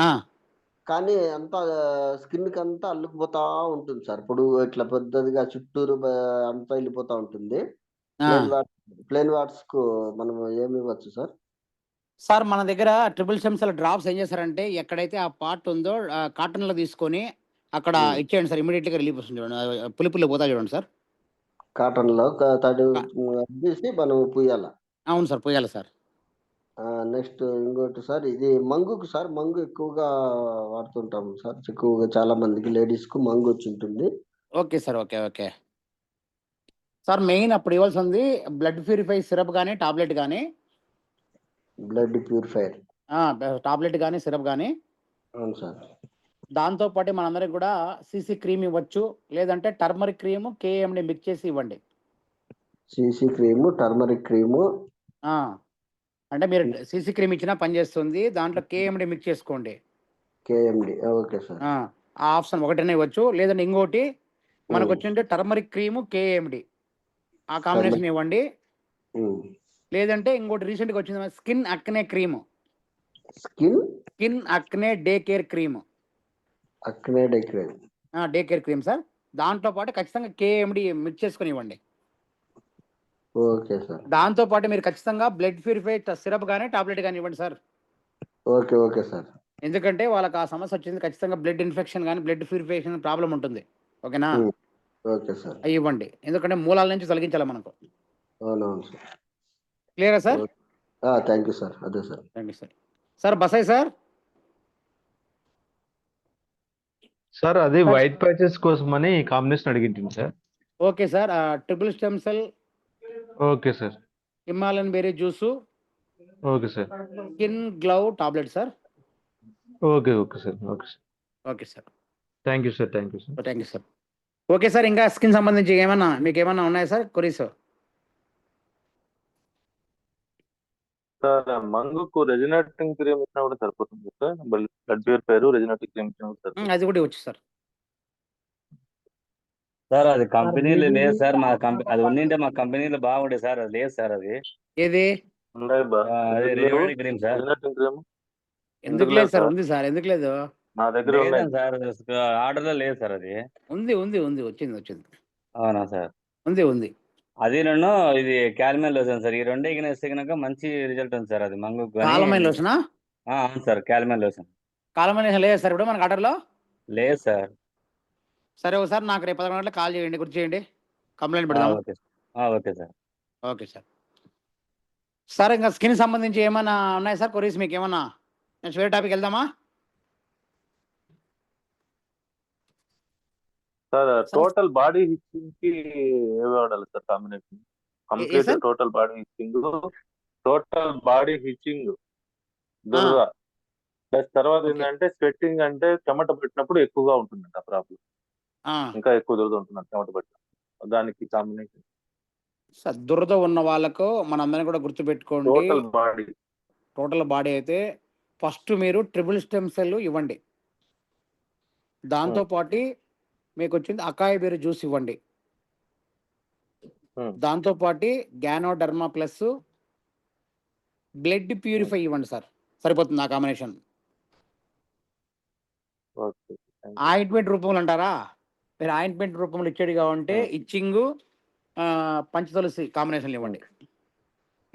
ఆ, కానీ అంతా స్కిన్ కి అంతా అల్లుకుపోతా ఉంటుంది సార్. ఇప్పుడు ఇట్లా పెద్దదిగా చుట్టూరు అంతా వెళ్ళిపోతా ఉంటుంది. ఆ. ప్లేన్ వాట్స్ కు మనం ఏమి ఇవ్వచ్చు సార్? సార్ మన దగ్గర ట్రిపుల్ స్టెమ్ డ్రాప్స్ ఏం చేస్తారంటే ఎక్కడైతే ఆ పార్ట్ ఉందో కాటన్లో తీసుకొని అక్కడ ఇచ్చేయండి సార్, ఇమీడియట్గా రిలీఫ్ వస్తుంది చూడండి. పులి పోతా చూడండి సార్. కాటన్ లో తడి తీసి మనం పూయాల. అవును సార్, పోయాలి సార్. నెక్స్ట్ ఇంకోటి సార్, ఇది మంగుకు సార్, మంగు ఎక్కువగా వాడుతుంటాము సార్. ఎక్కువగా చాలా మందికి లేడీస్ కు మంగు వచ్చి ఉంటుంది. Okay sir, okay sir. Main అప్పుడు ఇవ్వాల్సింది బ్లడ్ ప్యూరిఫై సిరప్ కానీ టాబ్లెట్ కానీ. Blood purifier. టాబ్లెట్ కానీ సిరప్ కానీ. అవును సార్. దాంతోపాటు మనందరికి కూడా సీసీ క్రీమ్ ఇవ్వచ్చు, లేదంటే టర్మరిక్ క్రీము కేఎండి మిక్స్ చేసి ఇవ్వండి. CC cream, turmeric cream. అంటే మీరు సీసీ క్రీమ్ ఇచ్చినా పనిచేస్తుంది, దాంట్లో కేఎండి మిక్స్ చేసుకోండి. KMD, okay sir. ఆ ఆప్షన్ ఒకటనే ఇవ్వచ్చు, లేదంటే ఇంకోటి మనకు వచ్చింటే టర్మరిక్ క్రీము కేఎండి ఆ కాంబినేషన్ ఇవ్వండి. లేదంటే ఇంకోటి రీసెంట్గా వచ్చింది skin acne cream. Skin acne day care cream. Acne day cream. Day care cream sir. దాంట్లో పాటు ఖచ్చితంగా కేఎండి మిక్స్ చేసుకొని ఇవ్వండి. Okay sir. దాంతో పాటు మీరు ఖచ్చితంగా బ్లడ్ ప్యూరిఫై సిరప్ కానీ టాబ్లెట్ కానీ ఇవ్వండి సార్. Okay sir. ఎందుకంటే వాళ్ళకి ఆ సమస్య వచ్చింది, ఖచ్చితంగా బ్లడ్ ఇన్ఫెక్షన్ కానీ బ్లడ్ ప్యూరిఫికేషన్ ప్రాబ్లం ఉంటుంది. ఓకేనా? Okay sir. అవి ఇవ్వండి, ఎందుకంటే మూలాల నుంచి తొలగించాలి మనకు. అవునవును సార్. క్లియరా సార్? Thank you sir. అదే sir. Thank you sir. Sir బసాయి సార్. సార్ అది వైట్ ప్యాచెస్ కోసమని కాంబినేషన్ అడిగింది sir. Okay sir. Triple stem cell, okay sir. Himalayan berry juice, okay sir. Skin glow tablet sir. Okay sir. Okay sir. Thank you sir. Thank you sir. Okay sir. ఇంకా skin సంబంధించి మీకు ఏమన్నా ఉన్నాయా sir queries? Sir మంగుకు regenerating cream ఇచ్చినా కూడా సరిపోతుంది sir. Blood purifier రెజినేటింగ్ cream ఇచ్చినా కూడా సరిపోతుంది. అది కూడా ఇవ్వచ్చు సార్. సార్ అది కంపెనీలో లేదు సార్. మా కంపెనీ అది ఉండింటే మా కంపెనీలో బాగుండే సార్. అది లేదు సార్. అది ఏది? ఉన్నాయి అదే రెజినేటింగ్ క్రీమ్ సార్. రెజినేటింగ్ క్రీమ్ ఎందుకు లేదు సార్? ఉంది సార్, ఎందుకు లేదు? నా దగ్గర ఉన్నాయి సార్. ఆర్డర్ లో లేదు సార్. అది ఉంది వచ్చింది. అవునా సార్? ఉంది. అది నన్ను ఇది క్యాల్మెన్ లోషన్ సార్. ఈ రెండు ఇగ్నేస్తే కనుక మంచి రిజల్ట్ ఉంది సార్. అది మంగు కాలమైన లోషనా? అవును సార్, క్యాల్మెన్ లోషన్. కాలమైన లేదు సార్ ఇప్పుడు మనకు ఆర్డర్లో? లేదు సార్. సరే ఒకసారి నాకు రేపు 11 గంటలకు కాల్ చేయండి, గుర్తు చేయండి, కంప్లైంట్ పెడదాం. Okay sir. Okay sir. Sir ఇంకా స్కిన్ సంబంధించి ఏమైనా ఉన్నాయా సార్ కొరీస్ మీకు ఏమన్నా? నెక్స్ట్ వేరే టాపిక్ వెళ్దామా సార్? టోటల్ బాడీ హిచ్చింగ్ కి ఏవి వాడాలి sir combination? Complete total body hitching దురద ప్లస్ తర్వాత ఏంటంటే స్వెట్టింగ్, అంటే చెమట పట్టినప్పుడు ఎక్కువగా ఉంటుందంట ప్రాబ్లం. ఇంకా ఎక్కువ దురద ఉంటుందంట చెమట పట్టినప్పుడు. దానికి కాంబినేషన్ సార్ దురద ఉన్న వాళ్ళకు మనందరం కూడా గుర్తుపెట్టుకోండి. టోటల్ బాడీ అయితే ఫస్ట్ మీరు ట్రిపుల్ స్టెమ్ సెల్ ఇవ్వండి. దాంతోపాటు మీకు వచ్చింది అకాయ్ బెర్రీ జ్యూస్ ఇవ్వండి. దాంతోపాటు గ్యానోడర్మా ప్లస్ బ్లడ్ ప్యూరిఫై ఇవ్వండి సార్. సరిపోతుంది ఆ కాంబినేషన్. ఆయింట్మెంట్ రూపంలో అంటారా? మీరు ఆయింట్మెంట్ రూపంలో ఇచ్చేది కావంటే ఇచ్చింగు పంచతులసి కాంబినేషన్ ఇవ్వండి.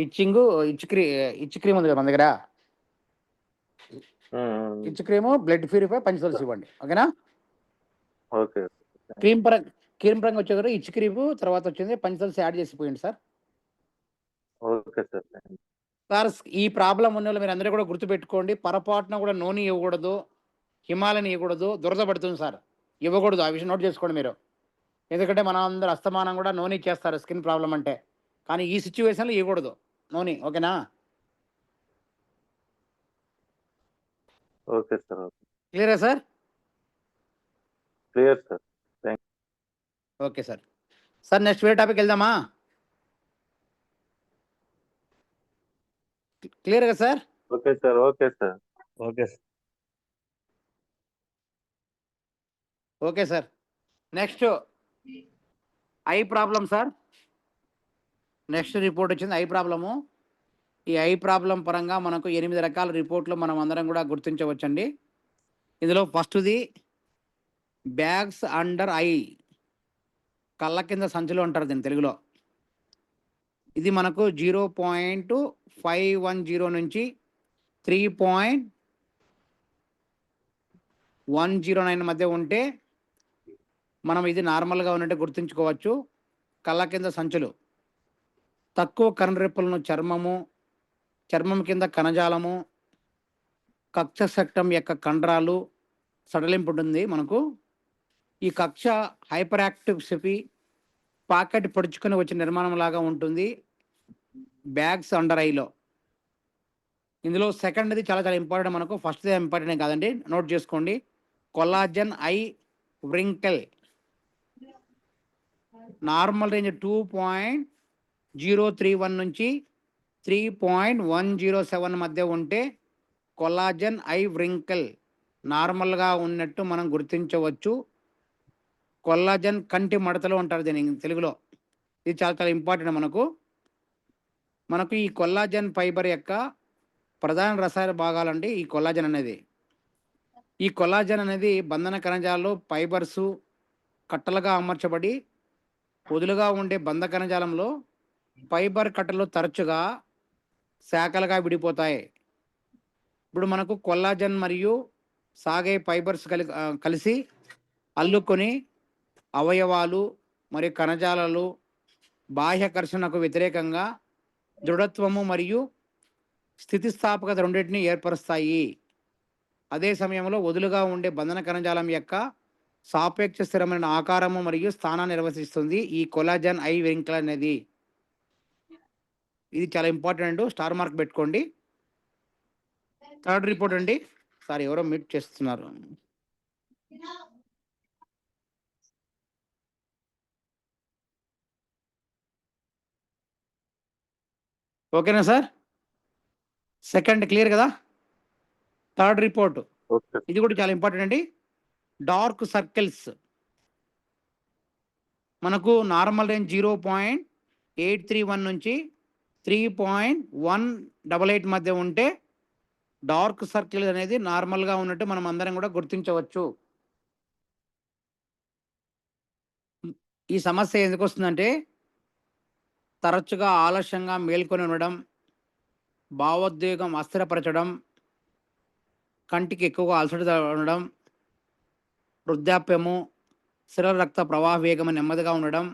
ఇచ్ క్రీమ్ ఉంది కదా మన దగ్గర, ఇచ్ క్రీము, బ్లడ్ ప్యూరిఫై, పంచతులసి ఇవ్వండి. ఓకేనా? క్రీమ్ పరంగా వచ్చేవారు ఇచ్ క్రీము, తర్వాత వచ్చింది పంచతులసి యాడ్ చేసిపోయింది సార్. సార్ ఈ ప్రాబ్లం ఉన్న వాళ్ళు మీరు అందరూ కూడా గుర్తుపెట్టుకోండి, పొరపాటున కూడా నూనె ఇవ్వకూడదు, హిమాలయన్ ఇవ్వకూడదు, దురద పడుతుంది సార్, ఇవ్వకూడదు. ఆ విషయం నోట్ చేసుకోండి మీరు. ఎందుకంటే మనం అందరూ అస్తమానం కూడా నూనె ఇచ్చేస్తారు స్కిన్ ప్రాబ్లం అంటే, కానీ ఈ సిచ్యువేషన్లో ఇవ్వకూడదు నూనె. ఓకేనా? Okay sir. క్లియరా sir? Clear sir. Okay sir. Sir next వేరే టాపిక్ వెళ్దామా? క్లియర్ కదా sir? Okay sir. Next eye problem sir. Next report వచ్చింది ఐ ప్రాబ్లము. ఈ ఐ ప్రాబ్లం పరంగా మనకు 8 రకాల రిపోర్ట్లు మనం అందరం కూడా గుర్తించవచ్చండి. ఇందులో ఫస్ట్ది బ్యాగ్స్ అండర్ ఐ, కళ్ళ కింద సంచులు అంటారు దీన్ని తెలుగులో. ఇది మనకు 0.510 నుంచి 3.109 మధ్య ఉంటే మనం ఇది నార్మల్గా ఉన్నట్టు గుర్తుంచుకోవచ్చు. కళ్ళ కింద సంచులు. తక్కువ కనురెప్పలను చర్మం కింద కణజాలము, కక్ష సెక్టం యొక్క కండరాలు సడలింపు ఉంటుంది మనకు. ఈ కక్ష హైపర్ యాక్టివ్ సిపి పాకెట్ పొడుచుకొని వచ్చిన నిర్మాణం లాగా ఉంటుంది బ్యాగ్స్ అండర్ ఐలో. ఇందులో సెకండ్ది చాలా చాలా ఇంపార్టెంట్ మనకు. ఫస్ట్ది ఇంపార్టెంట్ కాదండి, నోట్ చేసుకోండి. Collagen I wrinkle normal range 2.031 నుంచి 3.107 మధ్య ఉంటే కొల్లాజన్ ఐ వ్రింకిల్ నార్మల్గా ఉన్నట్టు మనం గుర్తించవచ్చు. కొల్లాజన్ కంటి మడతలు అంటారు దీని తెలుగులో. ఇది చాలా చాలా ఇంపార్టెంట్ మనకు ఈ కొల్లాజన్ ఫైబర్ యొక్క ప్రధాన రసాయన భాగాలండి ఈ కొల్లాజన్ అనేది. ఈ కొల్లాజన్ అనేది బంధన కణజాలలో ఫైబర్సు కట్టలుగా అమర్చబడి వదులుగా ఉండే బంధ కణజాలంలో ఫైబర్ కట్టలు తరచుగా శాఖలుగా విడిపోతాయి. ఇప్పుడు మనకు కొల్లాజన్ మరియు సాగే ఫైబర్స్ కలిసి అల్లుకొని అవయవాలు మరియు కణజాలాలు బాహ్యకర్షణకు వ్యతిరేకంగా దృఢత్వము మరియు స్థితిస్థాపకత రెండింటినీ ఏర్పరుస్తాయి. అదే సమయంలో వదులుగా ఉండే బంధన కణజాలం యొక్క సాపేక్ష స్థిరమైన ఆకారము మరియు స్థానాన్ని నిర్వచిస్తుంది ఈ కొల్లాజన్ ఐ వ్రింకిల్ అనేది. ఇది చాలా ఇంపార్టెంట్, స్టార్ మార్క్ పెట్టుకోండి. థర్డ్ రిపోర్ట్ అండి. సారీ, ఎవరో మీట్ చేస్తున్నారు. ఓకేనా సార్? సెకండ్ క్లియర్ కదా? Third report okay. ఇది కూడా చాలా ఇంపార్టెంట్ అండి. డార్క్ సర్కిల్స్ మనకు నార్మల్ రేంజ్ 0.831 నుంచి 3.188 మధ్య ఉంటే డార్క్ సర్కిల్ అనేది నార్మల్గా ఉన్నట్టు మనం అందరం కూడా గుర్తించవచ్చు. ఈ సమస్య ఎందుకు వస్తుందంటే తరచుగా ఆలస్యంగా మేల్కొని ఉండడం, భావోద్వేగం అస్థిరపరచడం, కంటికి ఎక్కువగా అలసట ఉండడం, వృద్ధాప్యము, శరీర రక్త ప్రవాహ వేగం నెమ్మదిగా ఉండడం,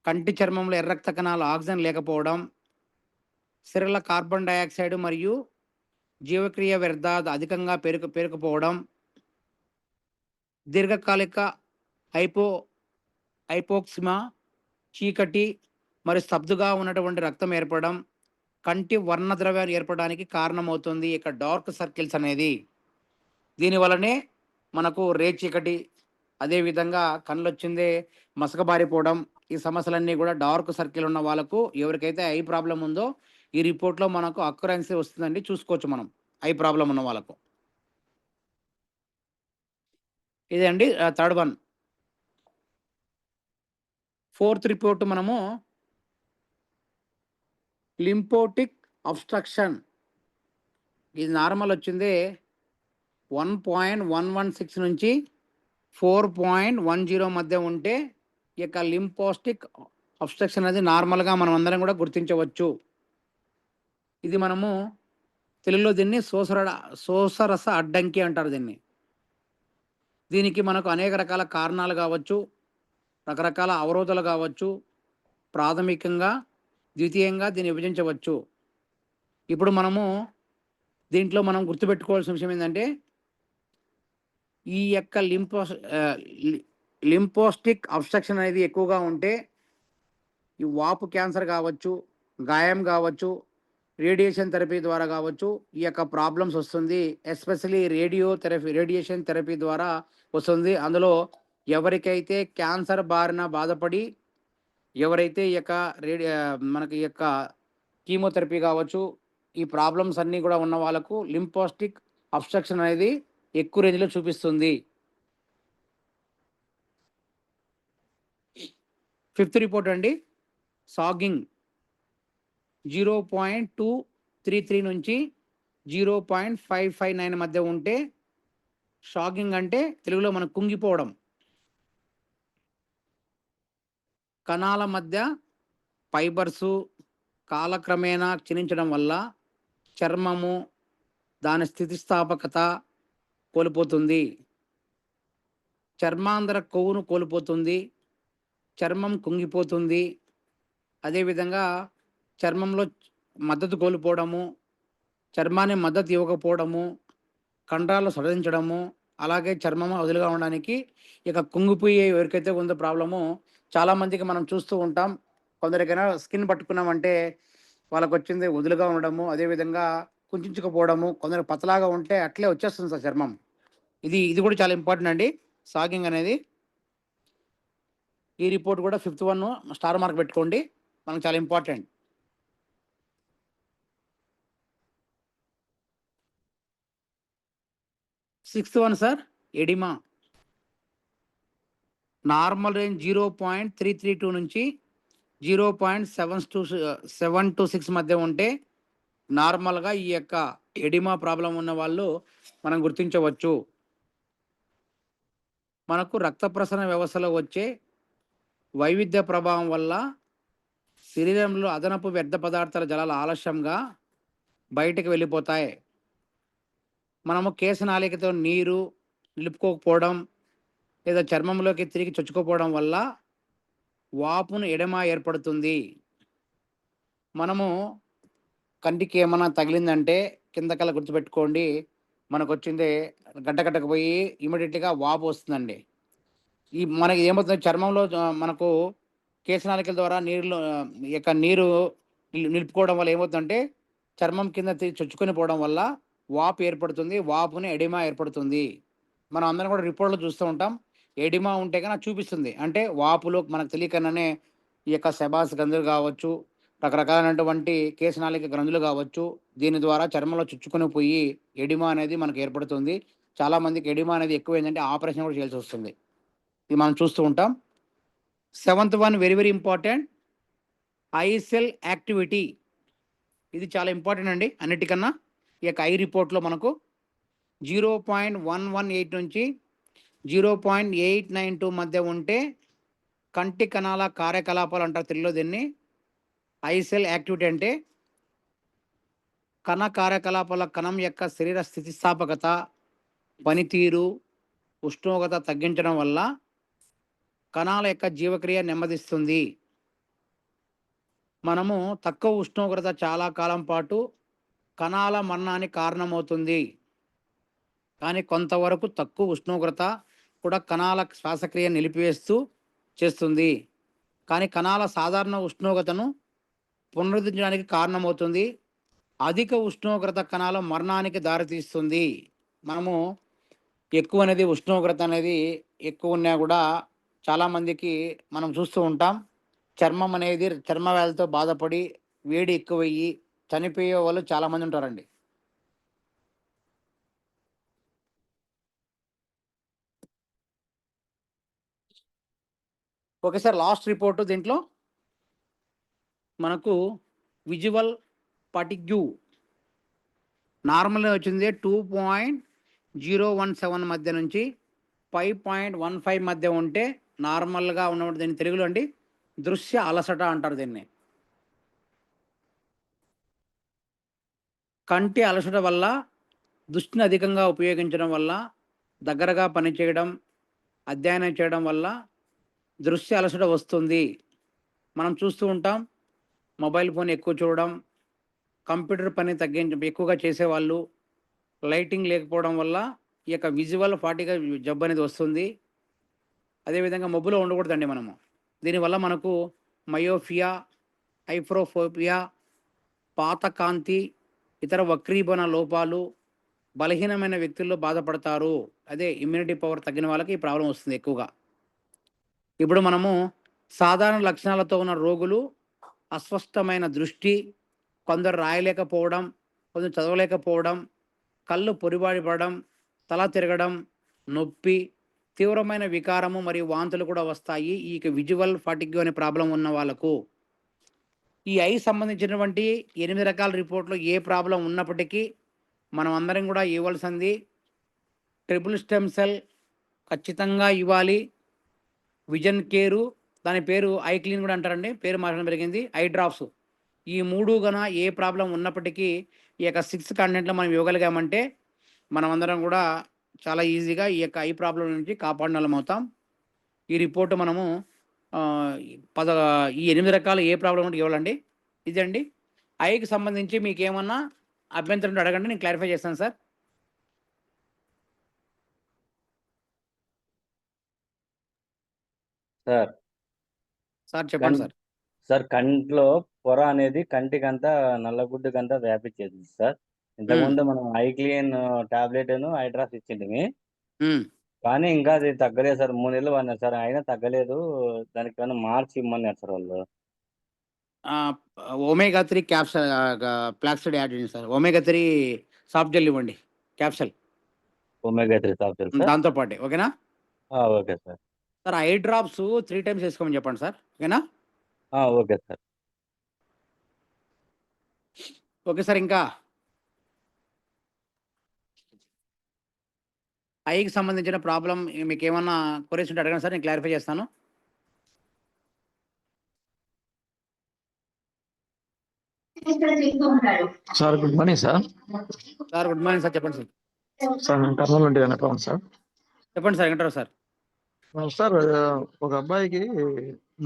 కంటి చర్మంలో ఎర్ర రక్త కణాలు ఆక్సిజన్ లేకపోవడం, శరీర కార్బన్ డయాక్సైడ్ మరియు జీవక్రియ వ్యర్థాలు అధికంగా పేరుకుపోవడం, దీర్ఘకాలిక హైపోక్సిమా, చీకటి మరియు స్తబ్దుగా ఉన్నటువంటి రక్తం ఏర్పడడం, కంటి వర్ణ ద్రవ్యాలు ఏర్పడడానికి కారణమవుతుంది ఇక డార్క్ సర్కిల్స్ అనేది. దీనివల్లనే మనకు రేచీకటి, అదేవిధంగా కళ్ళు వచ్చిందే మసకబారిపోవడం, ఈ సమస్యలన్నీ కూడా డార్క్ సర్కిల్ ఉన్న వాళ్ళకు ఎవరికైతే ఐ ప్రాబ్లం ఉందో ఈ రిపోర్ట్లో మనకు అక్యురెన్సీ వస్తుందండి, చూసుకోవచ్చు మనం ఐ ప్రాబ్లం ఉన్న వాళ్ళకు. ఇదే అండి థర్డ్ వన్. ఫోర్త్ రిపోర్ట్ మనము లింపోటిక్ అబ్స్ట్రక్షన్. ఇది నార్మల్ వచ్చింది 1.116 నుంచి 4.10 మధ్య ఉంటే ఈ యొక్క లింపోస్టిక్ అబ్స్ట్రక్షన్ అనేది నార్మల్గా మనం అందరం కూడా గుర్తించవచ్చు. ఇది మనము తెలుగులో దీన్ని శోషరస అడ్డంకి అంటారు దీన్ని. దీనికి మనకు అనేక రకాల కారణాలు కావచ్చు, రకరకాల అవరోధాలు కావచ్చు. ప్రాథమికంగా ద్వితీయంగా దీన్ని విభజించవచ్చు. ఇప్పుడు మనము దీంట్లో మనం గుర్తుపెట్టుకోవాల్సిన విషయం ఏంటంటే ఈ యొక్క లింపోస్టిక్ అబ్స్ట్రక్షన్ అనేది ఎక్కువగా ఉంటే ఈ వాపు క్యాన్సర్ కావచ్చు, గాయం కావచ్చు, రేడియేషన్ థెరపీ ద్వారా కావచ్చు ఈ యొక్క ప్రాబ్లమ్స్ వస్తుంది. ఎస్పెషలీ రేడియేషన్ థెరపీ ద్వారా వస్తుంది. అందులో ఎవరికైతే క్యాన్సర్ బారిన బాధపడి ఎవరైతే ఈ యొక్క మనకి ఈ యొక్క కీమోథెరపీ కావచ్చు ఈ ప్రాబ్లమ్స్ అన్నీ కూడా ఉన్న వాళ్ళకు లింపోస్టిక్ అబ్స్ట్రక్షన్ అనేది ఎక్కువ రేంజ్లో చూపిస్తుంది. ఫిఫ్త్ రిపోర్ట్ అండి, సాగింగ్ 0.233 నుంచి 0.559 మధ్య ఉంటే షాగింగ్ అంటే తెలుగులో మనం కుంగిపోవడం. కణాల మధ్య ఫైబర్సు కాలక్రమేణా క్షీణించడం వల్ల చర్మము దాని స్థితిస్థాపకత కోల్పోతుంది, చర్మాంతర కొవ్వును కోల్పోతుంది, చర్మం కుంగిపోతుంది. అదేవిధంగా చర్మంలో మద్దతు కోల్పోవడము, చర్మాన్ని మద్దతు ఇవ్వకపోవడము, కండరాలు సడలించడము, అలాగే చర్మం వదులుగా ఉండడానికి ఇక కుంగిపోయే ఎవరికైతే ఉందో ప్రాబ్లము చాలామందికి మనం చూస్తూ ఉంటాం. కొందరికైనా స్కిన్ పట్టుకున్నామంటే వాళ్ళకు వచ్చింది వదులుగా ఉండడము, అదేవిధంగా కుంచుకుపోవడము, కొందరు పతలాగా ఉంటే అట్లే వచ్చేస్తుంది సార్ చర్మం. ఇది కూడా చాలా ఇంపార్టెంట్ అండి సాగింగ్ అనేది. ఈ రిపోర్ట్ కూడా 5th వన్ స్టార్ మార్క్ పెట్టుకోండి, మనకు చాలా important. Sixth one sir oedema. Normal range 0.332 నుంచి 0.726 మధ్య ఉంటే నార్మల్గా ఈ యొక్క ఎడిమా ప్రాబ్లం ఉన్న వాళ్ళు మనం గుర్తించవచ్చు. మనకు రక్త ప్రసరణ వ్యవస్థలో వచ్చే వైవిధ్య ప్రభావం వల్ల శరీరంలో అదనపు వ్యర్థ పదార్థాల జలాలు ఆలస్యంగా బయటకు వెళ్ళిపోతాయి. మనము కేశనాళికతో నీరు నిలుపుకోకపోవడం లేదా చర్మంలోకి తిరిగి చొచ్చుకోపోవడం వల్ల వాపును ఎడమ ఏర్పడుతుంది. మనము కంటికి ఏమైనా తగిలిందంటే కిందకల్లా గుర్తుపెట్టుకోండి, మనకు వచ్చింది గడ్డకట్టకపోయి ఇమీడియట్గా వాపు వస్తుందండి. మనకి ఏమవుతుంది, చర్మంలో మనకు కేశనాళికల ద్వారా నీరు నిలుపుకోవడం వల్ల ఏమవుతుందంటే చర్మం కింద చొచ్చుకొని పోవడం వల్ల వాపు ఏర్పడుతుంది, వాపుని ఎడిమా ఏర్పడుతుంది. మనం అందరం కూడా రిపోర్ట్లో చూస్తూ ఉంటాం, ఎడిమా ఉంటే కన్నా చూపిస్తుంది. అంటే వాపులో మనకు తెలియకనే ఈ యొక్క సెబాస్ గ్రంథులు కావచ్చు, రకరకాలైనటువంటి కేశనాళిక గ్రంథులు కావచ్చు, దీని ద్వారా చర్మంలో చుచ్చుకొని పోయి ఎడిమా అనేది మనకు ఏర్పడుతుంది. చాలామందికి ఎడిమా అనేది ఎక్కువ ఏంటంటే ఆపరేషన్ కూడా చేయాల్సి వస్తుంది. ఇది మనం చూస్తూ ఉంటాం. 7th one very very important, I cell activity. ఇది చాలా ఇంపార్టెంట్ అండి అన్నిటికన్నా. ఈ యొక్క ఐ రిపోర్ట్లో మనకు 0.118 నుంచి 0.892 మధ్య ఉంటే కంటి కణాల కార్యకలాపాలు అంటారు తెలుగులో దీన్ని. ఐ సెల్ యాక్టివిటీ అంటే కణ కార్యకలాపాల కణం యొక్క శరీర స్థితిస్థాపకత, పనితీరు, ఉష్ణోగ్రత తగ్గించడం వల్ల కణాల యొక్క జీవక్రియ నెమ్మదిస్తుంది. మనము తక్కువ ఉష్ణోగ్రత చాలా కాలం పాటు కణాల మరణానికి కారణమవుతుంది. కానీ కొంతవరకు తక్కువ ఉష్ణోగ్రత కూడా కణాల శ్వాసక్రియ నిలిపివేస్తూ చేస్తుంది. కానీ కణాల సాధారణ ఉష్ణోగ్రతను పునరుద్ధరించడానికి కారణమవుతుంది. అధిక ఉష్ణోగ్రత కణాల మరణానికి దారితీస్తుంది. మనము ఎక్కువ అనేది ఉష్ణోగ్రత అనేది ఎక్కువ ఉన్నా కూడా చాలామందికి మనం చూస్తూ ఉంటాం, చర్మం అనేది చర్మ వ్యాధితో బాధపడి వేడి ఎక్కువయ్యి చనిపోయే వాళ్ళు చాలామంది ఉంటారండి. ఒకేసారి లాస్ట్ రిపోర్టు దీంట్లో మనకు విజువల్ ఫటిగ్యూ నార్మల్గా వచ్చింది 2.017 మధ్య నుంచి 5.15 మధ్య ఉంటే నార్మల్గా ఉన్నప్పుడు దీన్ని తెలుగులో అండి దృశ్య అలసట అంటారు దీన్ని. కంటి అలసట వల్ల దృష్టిని అధికంగా ఉపయోగించడం వల్ల, దగ్గరగా పనిచేయడం, అధ్యయనం చేయడం వల్ల దృశ్య అలసట వస్తుంది. మనం చూస్తూ ఉంటాం, మొబైల్ ఫోన్ ఎక్కువ చూడడం, కంప్యూటర్ పని ఎక్కువగా చేసేవాళ్ళు, లైటింగ్ లేకపోవడం వల్ల ఈ యొక్క విజువల్ ఫాటిగా జబ్బు అనేది వస్తుంది. అదేవిధంగా మబ్బులో ఉండకూడదండి మనము. దీనివల్ల మనకు మయోఫియా, హైప్రోఫోపియా, పాత కాంతి, ఇతర వక్రీభవన లోపాలు, బలహీనమైన వ్యక్తుల్లో బాధపడతారు. అదే ఇమ్యూనిటీ పవర్ తగ్గిన వాళ్ళకి ఈ ప్రాబ్లం వస్తుంది ఎక్కువగా. ఇప్పుడు మనము సాధారణ లక్షణాలతో ఉన్న రోగులు అస్పష్టమైన దృష్టి, కొందరు రాయలేకపోవడం, కొందరు చదవలేకపోవడం, కళ్ళు పొరిబాడి పడడం, తల తిరగడం, నొప్పి, తీవ్రమైన వికారము మరియు వాంతులు కూడా వస్తాయి ఈ విజువల్ ఫాటిగ్ అనే ప్రాబ్లం ఉన్న వాళ్ళకు. ఈ ఐకి సంబంధించినటువంటి 8 రకాల రిపోర్ట్లో ఏ ప్రాబ్లం ఉన్నప్పటికీ మనం అందరం కూడా ఇవ్వాల్సింది ట్రిపుల్ స్టెమ్ సెల్ ఖచ్చితంగా ఇవ్వాలి. విజన్ కేరు, దాని పేరు ఐ క్లీన్ కూడా అంటారండి, పేరు మార్చడం జరిగింది. ఐ డ్రాప్స్, ఈ 3 గన ఏ ప్రాబ్లం ఉన్నప్పటికీ ఈ యొక్క 6 కంటెంట్లో మనం ఇవ్వగలిగామంటే మనం అందరం కూడా చాలా ఈజీగా ఈ యొక్క ఐ ప్రాబ్లం నుంచి కాపాడినలం అవుతాం. ఈ రిపోర్టు మనము ఈ 8 రకాల ఏ ప్రాబ్లం ఉంటే ఇవ్వాలండి. ఇదండి ఐకి సంబంధించి మీకు ఏమన్నా అభ్యంతరం ఉంటే అడగండి, నేను క్లారిఫై చేస్తాను సార్. సార్ సార్ చెప్పండి సార్. సార్ కంట్లో పొర అనేది కంటికంతా నల్లగుడ్డుకంతా వ్యాపించేది సార్. ఇంతకుముందు మనం eye clean tablet eye drops ఇచ్చింటిమి, కానీ ఇంకా అది తగ్గలేదు సార్. 3 నెలలు వాడినారు సార్, అయినా తగ్గలేదు. దానికి ఏమైనా మార్చి ఇమ్మన్నారు సార్ వాళ్ళు. ఒమేగా 3 క్యాప్సల్ ప్లాక్సైడ్ యాడ్ చేయండి సార్. ఒమేగా 3 సాఫ్ట్ జెల్ ఇవ్వండి, క్యాప్సల్ ఒమేగా 3 సాఫ్ట్ సార్. దాంతో పాటే. ఓకేనా okay sir. Sir eye drops 3 times వేసుకోమని చెప్పండి సార్. ఓకేనా ఓకే సార్. Okay sir. ఇంకా ఐకి సంబంధించిన ప్రాబ్లం మీకు ఏమన్నా క్వరీస్ ఉంటే అడగండి సార్, నేను క్లారిఫై చేస్తాను. Sir good morning sir. Sir good morning sir, చెప్పండి సార్. సార్ నేను కర్నూలు నుండి వెనకాలను సార్. చెప్పండి సార్, వెంకటరావు సార్. సార్ ఒక అబ్బాయికి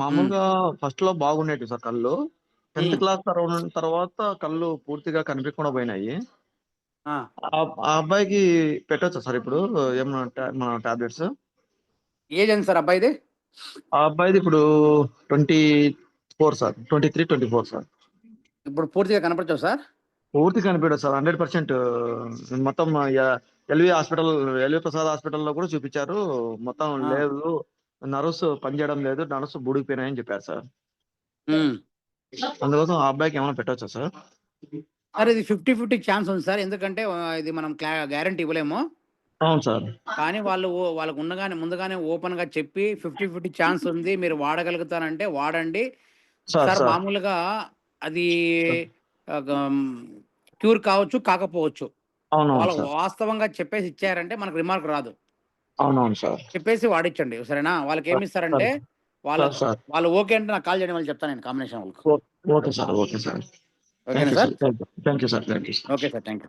మామూలుగా ఫస్ట్ లో బాగుండేవి సార్ కళ్ళు. 10th క్లాస్ తర్వాత కళ్ళు పూర్తిగా కనిపించకుండా పోయినాయి. ఆ అబ్బాయికి పెట్టొచ్చా సార్ ఇప్పుడు ఏమన్నా మన టాబ్లెట్స్? ఏజ్ ఎంత సార్ అబ్బాయిది? ఆ అబ్బాయిది ఇప్పుడు 24 సార్, 23, 24 సార్. ఇప్పుడు పూర్తిగా కనపడచ్చు సార్? పూర్తి కనిపించదు సార్, 100%. మొత్తం ఎల్వి ప్రసాద్ హాస్పిటల్లో కూడా చూపించారు, మొత్తం లేదు, నర్వ్స్ పనిచేయడం లేదు, నర్వ్స్ బుడికిపోయినాయని చెప్పారు సార్. అందుకోసం ఆ అబ్బాయికి ఏమైనా పెట్టవచ్చా సార్? సార్ ఇది 50-50 ఛాన్స్ ఉంది సార్, ఎందుకంటే ఇది మనం గ్యారంటీ ఇవ్వలేము. అవును సార్. కానీ వాళ్ళకు ముందుగానే ఓపెన్ గా చెప్పి 50-50 ఛాన్స్ ఉంది, మీరు వాడగలుగుతారంటే వాడండి సార్. మామూలుగా అది క్యూర్ కావచ్చు, కాకపోవచ్చు. వాళ్ళు వాస్తవంగా చెప్పేసి ఇచ్చారంటే మనకు రిమార్క్ రాదు. అవునవును సార్. చెప్పేసి వాడించండి సరేనా. వాళ్ళకి ఏమి ఇస్తారంటే వాళ్ళు ఓకే అంటే నాకు కాల్ చేయడం వాళ్ళు చెప్తాను నేను కాంబినేషన్ వాళ్ళకి. Okay sir. Okay sir. ఓకేనా sir? Thank you sir. Okay sir, thank you.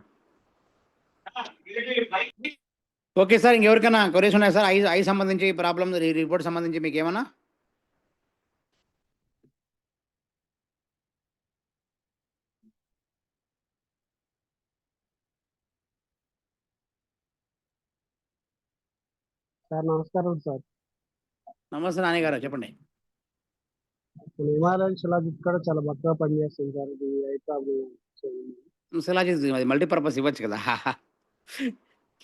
Okay sir, ఇంకెవరికైనా క్వరీస్ ఉన్నాయా సార్? ఐ సంబంధించి ప్రాబ్లమ్ రిపోర్ట్ సంబంధించి మీకు ఏమన్నా? సార్ నమస్కారం సార్. నమస్తే నాన్నగారు, చెప్పండి. హిమాలయన్ శిలాజిత్ కూడా చాలా బాగా పనిచేస్తుంది సార్. ఇది ఐ ప్రాబ్లం. శిలాజిత్ అది మల్టీపర్పస్ ఇవ్వచ్చు కదా.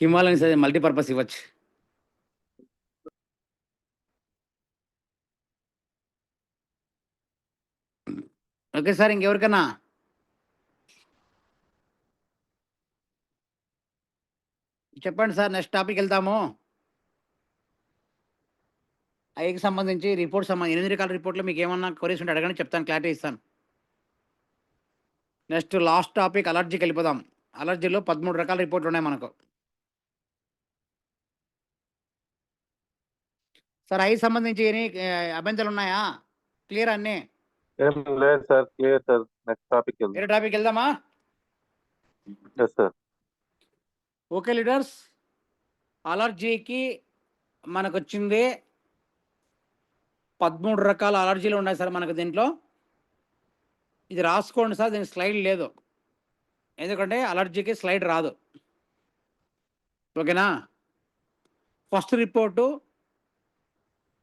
హిమాలయన్స్ మల్టీపర్పస్ ఇవ్వచ్చు. ఓకే సార్, ఇంకెవరికైనా? చెప్పండి సార్, నెక్స్ట్ టాపిక్ వెళ్తాము. ఐకి సంబంధించి రిపోర్ట్ 8 రకాల రిపోర్ట్లో మీకు ఏమన్నా క్వరీస్ ఉంటే అడగండి, చెప్తాను, క్లారిటీ ఇస్తాను. నెక్స్ట్ లాస్ట్ టాపిక్ అలర్జీకి వెళ్ళిపోదాం. అలర్జీలో 13 రకాల రిపోర్ట్లు ఉన్నాయి మనకు. సార్ ఐ సంబంధించి అభ్యంతరాలు ఉన్నాయా? క్లియర్ అన్నీ? ఏం లేదు sir, clear sir. Next topic వేరే టాపిక్ వెళ్దామా? సార్. ఓకే లీడర్స్, అలర్జీకి మనకు వచ్చింది 13 రకాల అలర్జీలు ఉన్నాయి సార్ మనకు దీంట్లో. ఇది రాసుకోండి సార్, దీనికి స్లైడ్ లేదు, ఎందుకంటే అలర్జీకి స్లైడ్ రాదు. ఓకేనా? First report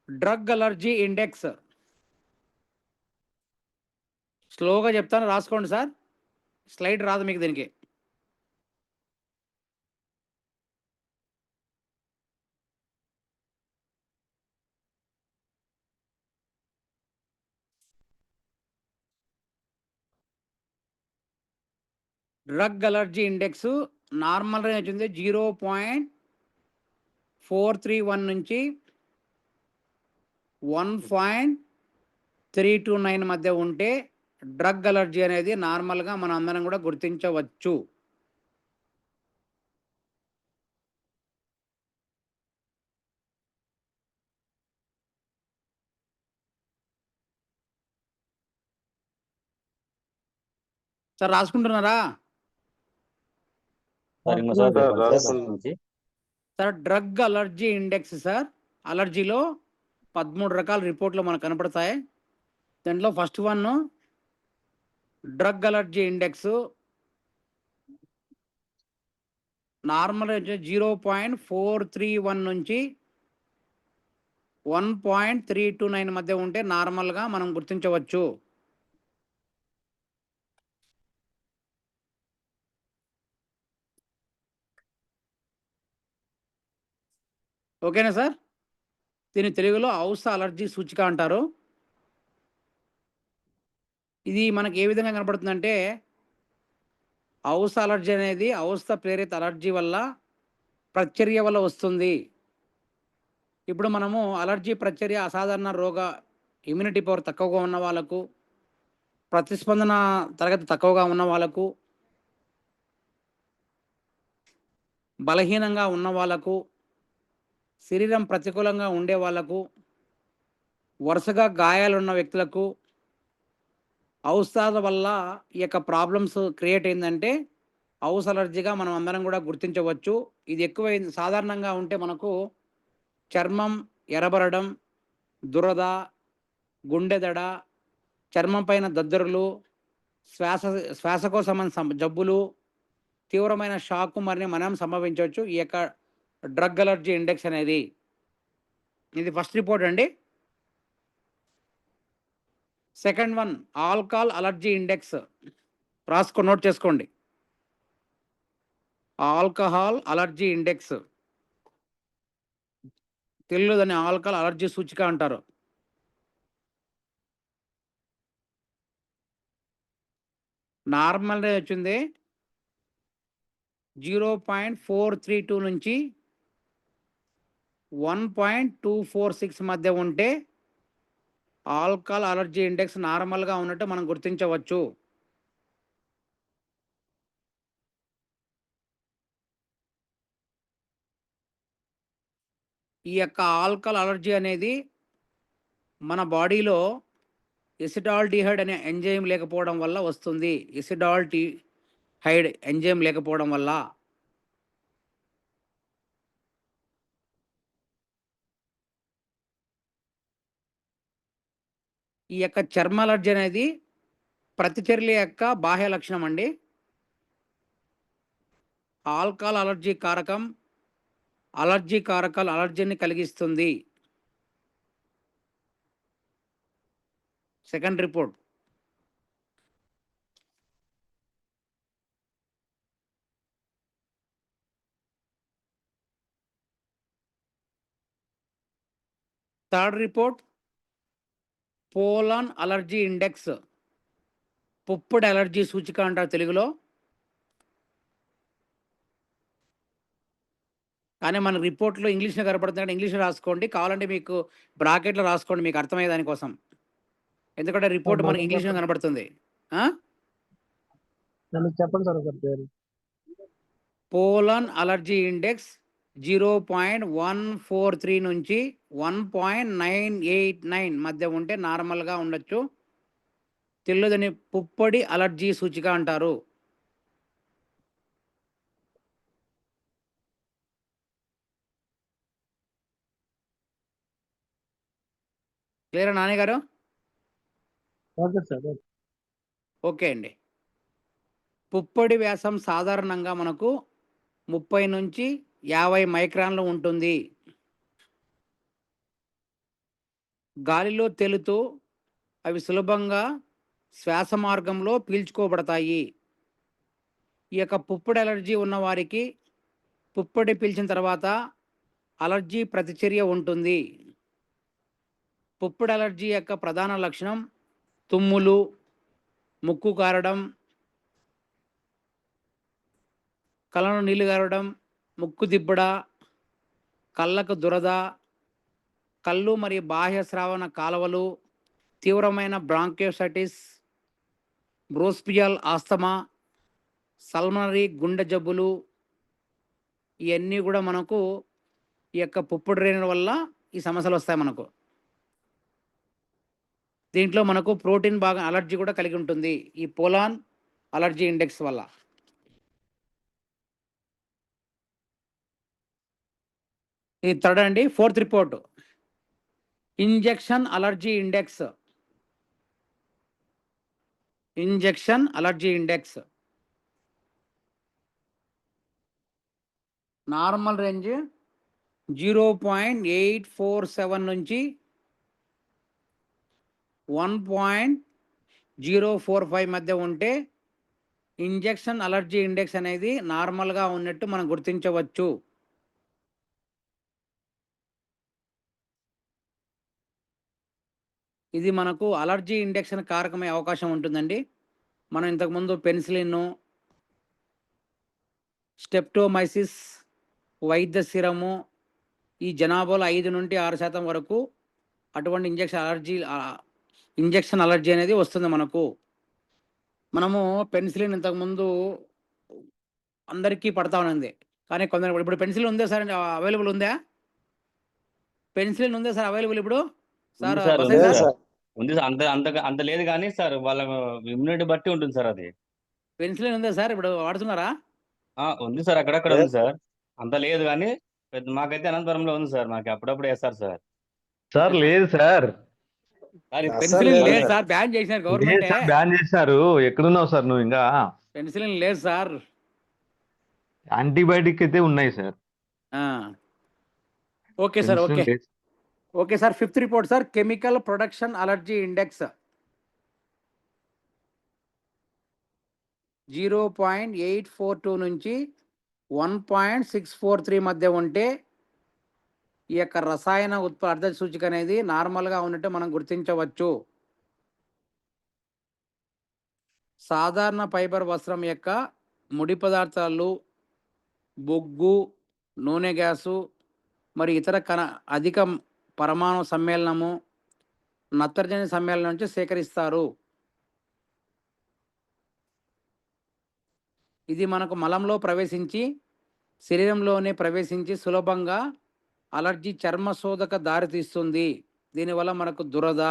drug allergy index. స్లోగా చెప్తాను, రాసుకోండి సార్, స్లైడ్ రాదు మీకు దీనికి. Drug allergy index normal range ఉంది 0.431 నుంచి 1.329 మధ్య ఉంటే డ్రగ్ అలర్జీ అనేది నార్మల్గా మనం అందరం కూడా గుర్తించవచ్చు. సార్ రాసుకుంటున్నారా? సార్ ఇంకోసారి సార్ చెప్పండి సార్ రాసుకుంటున్నా. ఫస్ట్ నుంచి. Sir drug allergy index sir, అలర్జీలో 13 రకాల రిపోర్ట్లు మనకు కనపడతాయి. దాంట్లో first one drug allergy index normal 0.431 నుంచి 1.329 మధ్య ఉంటే నార్మల్గా మనం గుర్తించవచ్చు. ఓకేనా సార్? దీని తెలుగులో ఔషధ అలర్జీ సూచిక అంటారు. ఇది మనకి ఏ విధంగా కనపడుతుందంటే, ఔషధ అలర్జీ అనేది ఔషధ ప్రేరిత అలర్జీ వల్ల ప్రచర్య వల్ల వస్తుంది. ఇప్పుడు మనము అలర్జీ ప్రచర్య అసాధారణ రోగ ఇమ్యూనిటీ పవర్ తక్కువగా ఉన్న వాళ్ళకు, ప్రతిస్పందన తరగతి తక్కువగా ఉన్న వాళ్ళకు, బలహీనంగా ఉన్న వాళ్ళకు, శరీరం ప్రతికూలంగా ఉండే వాళ్ళకు, వరుసగా గాయాలున్న వ్యక్తులకు ఔషధాల వల్ల ఈ యొక్క ప్రాబ్లమ్స్ క్రియేట్ అయిందంటే ఔషధ అలర్జీగా మనం అందరం కూడా గుర్తించవచ్చు. ఇది ఎక్కువైంది సాధారణంగా ఉంటే మనకు చర్మం ఎర్రబడడం, దురద, గుండెదడ, చర్మం పైన దద్దురులు, శ్వాసకోశ జబ్బులు, తీవ్రమైన షాక్ మరియు మనం సంభవించవచ్చు ఈ యొక్క డ్రగ్ అలర్జీ ఇండెక్స్ అనేది. ఇది ఫస్ట్ రిపోర్ట్ అండి. Second one alcohol allergy index, note చేసుకోండి. ఆల్కహాల్ అలర్జీ ఇండెక్స్, తెలుగులో దాన్ని ఆల్కహాల్ అలర్జీ సూచిక అంటారు. నార్మల్ వచ్చింది 0.432 నుంచి 1.246 మధ్య ఉంటే ఆల్కహాల్ అలర్జీ ఇండెక్స్ నార్మల్గా ఉన్నట్టు మనం గుర్తించవచ్చు. ఈ యొక్క ఆల్కహాల్ అలర్జీ అనేది మన బాడీలో ఎసిటాల్డిహైడ్ అనే ఎంజైమ్ లేకపోవడం వల్ల వస్తుంది. ఎసిటాల్డిహైడ్ ఎంజైమ్ లేకపోవడం వల్ల. ఈ యొక్క చర్మ అలర్జీ అనేది ప్రతిచర్య యొక్క బాహ్య లక్షణం అండి. ఆల్కహాల్ అలర్జీ కారకాలు అలర్జీని కలిగిస్తుంది. Second report. Third report pollen allergy index, పుప్పొడి అలర్జీ సూచిక అంటారు తెలుగులో. కానీ మన రిపోర్ట్లో ఇంగ్లీష్లో కనపడుతుంది, ఇంగ్లీష్లో రాసుకోండి. కావాలంటే మీకు బ్రాకెట్లో రాసుకోండి మీకు అర్థమయ్యే దానికోసం. ఎందుకంటే రిపోర్ట్ మనకి ఇంగ్లీష్లో కనపడుతుంది. చెప్పండి సార్ ఒకసారి పేరు. పోలాన్ అలర్జీ ఇండెక్స్ 0.143 నుంచి 1.989 మధ్య ఉంటే నార్మల్గా ఉండొచ్చు. తెలుగుదని పుప్పొడి అలర్జీ సూచిక అంటారు. క్లియరా నాని గారు? Okay sir. ఓకే అండి. పుప్పొడి వ్యాసం సాధారణంగా మనకు 30 నుంచి 50 మైక్రాన్లు ఉంటుంది. గాలిలో తేలుతూ అవి సులభంగా శ్వాస మార్గంలో పీల్చుకోబడతాయి. ఈ యొక్క పుప్పొడి అలర్జీ ఉన్నవారికి పుప్పొడి పీల్చిన తర్వాత అలర్జీ ప్రతిచర్య ఉంటుంది. పుప్పొడి అలర్జీ యొక్క ప్రధాన లక్షణం తుమ్ములు, ముక్కు కారడం, కళ్ళను నీళ్లు గారడం, ముక్కు దిబ్బడ, కళ్ళకు దురద, కళ్ళు మరియు బాహ్య శ్రావణ కాలువలు, తీవ్రమైన బ్రాంకియోసైటిస్, బ్రోస్పియల్ ఆస్తమా, సల్మనరీ గుండె జబ్బులు, ఇవన్నీ కూడా మనకు ఈ యొక్క పుప్పొడి రేణుల వల్ల ఈ సమస్యలు వస్తాయి మనకు. దీంట్లో మనకు ప్రోటీన్ బాగా అలర్జీ కూడా కలిగి ఉంటుంది ఈ పోలాన్ అలర్జీ ఇండెక్స్ వల్ల. ఇది థర్డ్ అండి. Fourth report injection allergy index. Injection allergy index normal range 0.847 నుంచి 1.045 మధ్య ఉంటే ఇంజెక్షన్ అలర్జీ ఇండెక్స్ అనేది నార్మల్గా ఉన్నట్టు మనం గుర్తించవచ్చు. ఇది మనకు అలర్జీ ఇండెక్షన్ కారకమయ్యే అవకాశం ఉంటుందండి. మనం ఇంతకుముందు పెన్సిలిన్, స్టెప్టోమైసిస్, వైద్య సిరము ఈ జనాభాలో 5 నుండి 6% వరకు అటువంటి ఇంజెక్షన్ అలర్జీ అనేది వస్తుంది మనకు. మనము పెన్సిలిన్ ఇంతకుముందు అందరికీ పడతా ఉన్నది, కానీ కొందరు ఇప్పుడు పెన్సిలిన్ ఉందా సార్ అవైలబుల్ ఉందా? పెన్సిలిన్ ఉందా సార్ అవైలబుల్ ఇప్పుడు సార్? ఉంది సార్, అంత లేదు కానీ సార్ వాళ్ళ ఇమ్యూనిటీ బట్టి ఉంటుంది సార్. అది పెన్సిలిన్ ఉందా సార్ ఇప్పుడు వాడుతున్నారా? ఉంది సార్, అక్కడక్కడ ఉంది సార్. అంత లేదు కానీ మాకైతే అనంతపురంలో ఉంది సార్. మాకు అప్పుడప్పుడు వేస్తారు సార్. సార్ లేదు సార్, పెన్సిలిన్ లేదు సార్, బ్యాన్ చేసినారు గవర్నమెంట్. బ్యాన్ చేశారు. ఎక్కడున్నావు సార్ నువ్వు? ఇంకా పెన్సిలిన్ లేదు సార్, యాంటీబయాటిక్ అయితే ఉన్నాయి sir. Okay sir, okay okay sir. Fifth report sir chemical production allergy index 0.842 నుంచి 1.643 మధ్య ఉంటే ఈ యొక్క రసాయన అర్ధ సూచిక అనేది నార్మల్గా ఉన్నట్టు మనం గుర్తించవచ్చు. సాధారణ ఫైబర్ వస్త్రం యొక్క ముడి పదార్థాలు, బొగ్గు, నూనె గ్యాసు మరి ఇతర అధిక పరమాణు సమ్మేళనము, నత్రజని సమ్మేళనం నుంచి సేకరిస్తారు. ఇది మనకు మలంలో ప్రవేశించి శరీరంలోనే ప్రవేశించి సులభంగా అలర్జీ చర్మశోధక దారితీస్తుంది. దీనివల్ల మనకు దురద,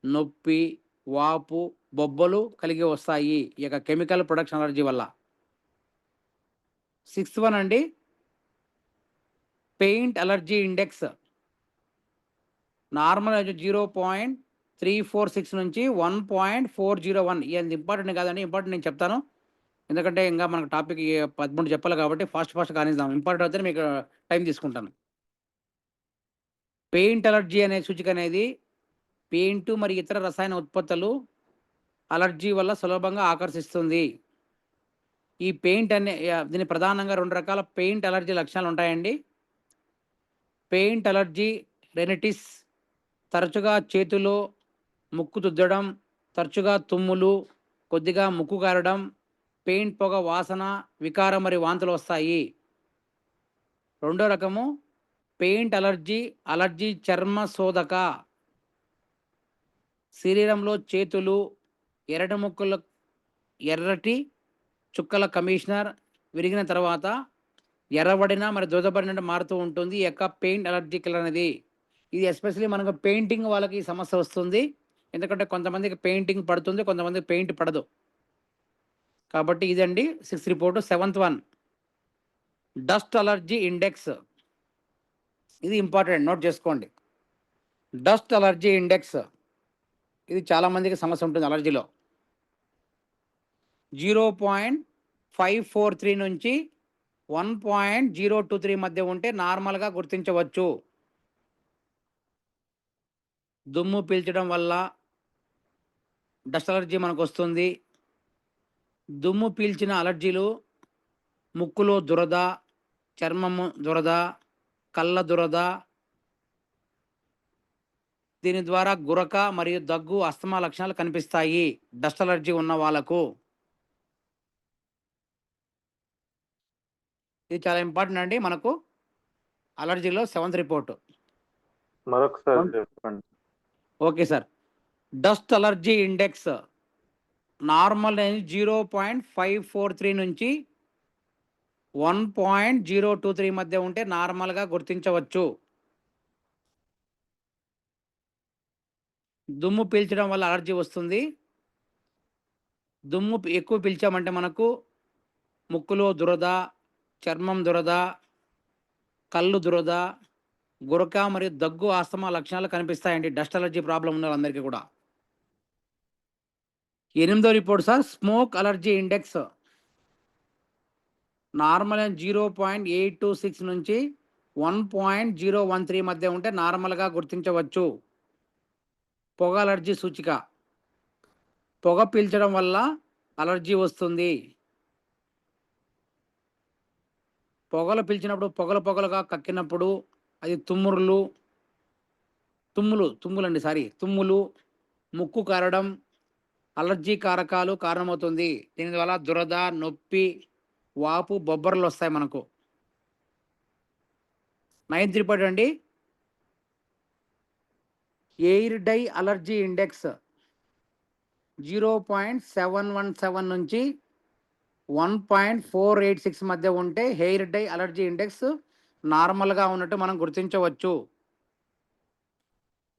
నొప్పి, వాపు, బొబ్బలు కలిగి వస్తాయి ఈ యొక్క కెమికల్ ప్రొడక్షన్ అలర్జీ వల్ల. 6th వన్ అండి పెయింట్ అలర్జీ ఇండెక్స్. నార్మల్ 0.346 నుంచి 1.401. ఇది ఇంపార్టెంట్ కాదండి, ఇంపార్టెంట్ నేను చెప్తాను ఎందుకంటే ఇంకా మనకు టాపిక్ 13 చెప్పాలి కాబట్టి ఫాస్ట్ కానిద్దాం. ఇంపార్టెంట్ అయితే మీకు టైం తీసుకుంటాను. పెయింట్ అలర్జీ అనే సూచిక అనేది పెయింట్ మరియు ఇతర రసాయన ఉత్పత్తులు అలర్జీ వల్ల సులభంగా ఆకర్షిస్తుంది. ఈ పెయింట్ దీని ప్రధానంగా 2 రకాల పెయింట్ అలర్జీ లక్షణాలు ఉంటాయండి. పెయింట్ అలర్జీ రెనిటిస్, తరచుగా చేతిలో ముక్కు తుద్దడం, తరచుగా తుమ్ములు, కొద్దిగా ముక్కు కారడం, పెయింట్ పొగ వాసన, వికారం మరియు వాంతులు వస్తాయి. 2వ రకము పెయింట్ అలర్జీ చర్మ శోధక. శరీరంలో చేతులు ఎర్రటి చుక్కల కమిషనర్ విరిగిన తర్వాత ఎర్రబడిన మరి దురదబడినట్టు మారుతూ ఉంటుంది ఈ యొక్క పెయింట్ అలర్జీ కిల్లర్ అనేది. ఇది ఎస్పెషల్లీ మనకు పెయింటింగ్ వాళ్ళకి ఈ సమస్య వస్తుంది, ఎందుకంటే కొంతమందికి పెయింటింగ్ పడుతుంది, కొంతమందికి పెయింట్ పడదు. కాబట్టి ఇదండి 6th report. 7th one dust allergy index. ఇది ఇంపార్టెంట్, నోట్ చేసుకోండి. డస్ట్ అలర్జీ ఇండెక్స్ ఇది చాలామందికి సమస్య ఉంటుంది అలర్జీలో. 0.543 నుంచి 1.023 మధ్య ఉంటే నార్మల్గా గుర్తించవచ్చు. దుమ్ము పీల్చడం వల్ల డస్ట్ అలర్జీ మనకు వస్తుంది. దుమ్ము పీల్చిన అలర్జీలు ముక్కులో దురద, చర్మము దురద, కళ్ళ దురద, దీని ద్వారా గురక మరియు దగ్గు, అస్తమా లక్షణాలు కనిపిస్తాయి డస్ట్ అలర్జీ ఉన్న వాళ్ళకు. ఇది చాలా ఇంపార్టెంట్ అండి మనకు అలర్జీలో. 7th రిపోర్టు మరొకసారి చెప్పండి. Okay sir. Dust allergy index normal range 0.543 నుంచి 1.023 మధ్య ఉంటే నార్మల్గా గుర్తించవచ్చు. దుమ్ము పీల్చడం వల్ల అలర్జీ వస్తుంది. దుమ్ము ఎక్కువ పీల్చామంటే మనకు ముక్కులో దురద, చర్మం దురద, కళ్ళు దురద, గురక మరియు దగ్గు, ఆస్తమా లక్షణాలు కనిపిస్తాయండి. డస్ట్ అలర్జీ ప్రాబ్లం ఉన్న వాళ్ళందరికీ కూడా. 8వ report sir, smoke allergy index normal 0.826 నుంచి 1.013 మధ్య ఉంటే నార్మల్గా గుర్తించవచ్చు. పొగ అలర్జీ సూచిక. పొగ పీల్చడం వల్ల అలర్జీ వస్తుంది. పొగలు పీల్చినప్పుడు పొగలుగా కక్కినప్పుడు అది తుమ్ములు, ముక్కు కారడం, అలర్జీ కారకాలు కారణమవుతుంది. దీనివల్ల దురద, నొప్పి, వాపు, బొబ్బర్లు వస్తాయి మనకు. 9th రిపోర్ట్ అండి, ఎయిర్ డై అలర్జీ ఇండెక్స్ 0.717 నుంచి 1.486 మధ్య ఉంటే హెయిర్ డై అలర్జీ ఇండెక్స్ నార్మల్గా ఉన్నట్టు మనం గుర్తించవచ్చు.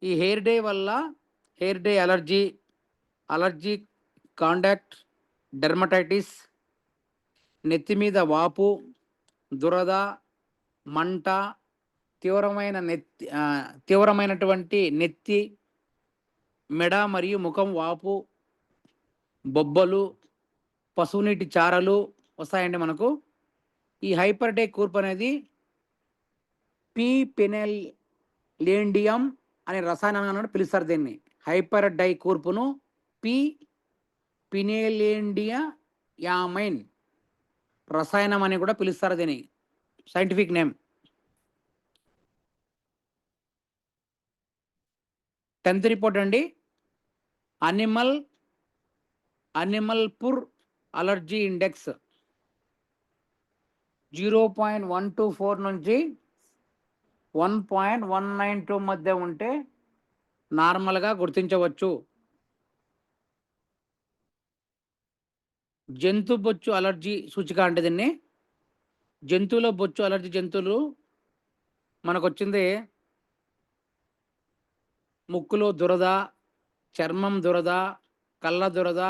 ఈ హెయిర్ డై వల్ల hair dye allergy contact dermatitis, నెత్తి మీద వాపు, దురద, మంట, తీవ్రమైనటువంటి నెత్తి, మెడ మరియు ముఖం వాపు, బొబ్బలు, పశువునీటి చారలు వస్తాయండి మనకు. ఈ హైపర్ డై కూర్పు అనేది పీ పెనెలేండియం అనే రసాయనంగా పిలుస్తారు. దీన్ని హైపర్ డై కూర్పును పీ పినేలేండియామైన్ రసాయనం అని కూడా పిలుస్తారు. దీని సైంటిఫిక్ నేమ్. 10th రిపోర్ట్ అండి, అనిమల్ పుర్ అలర్జీ ఇండెక్స్ 0.124 నుంచి 1.192 మధ్య ఉంటే నార్మల్గా గుర్తించవచ్చు. జంతు బొచ్చు అలర్జీ సూచిక అంటే దీన్ని. జంతువుల బొచ్చు అలర్జీ జంతువులు మనకు వచ్చింది ముక్కులో దురద, చర్మం దురద, కళ్ళ దురద,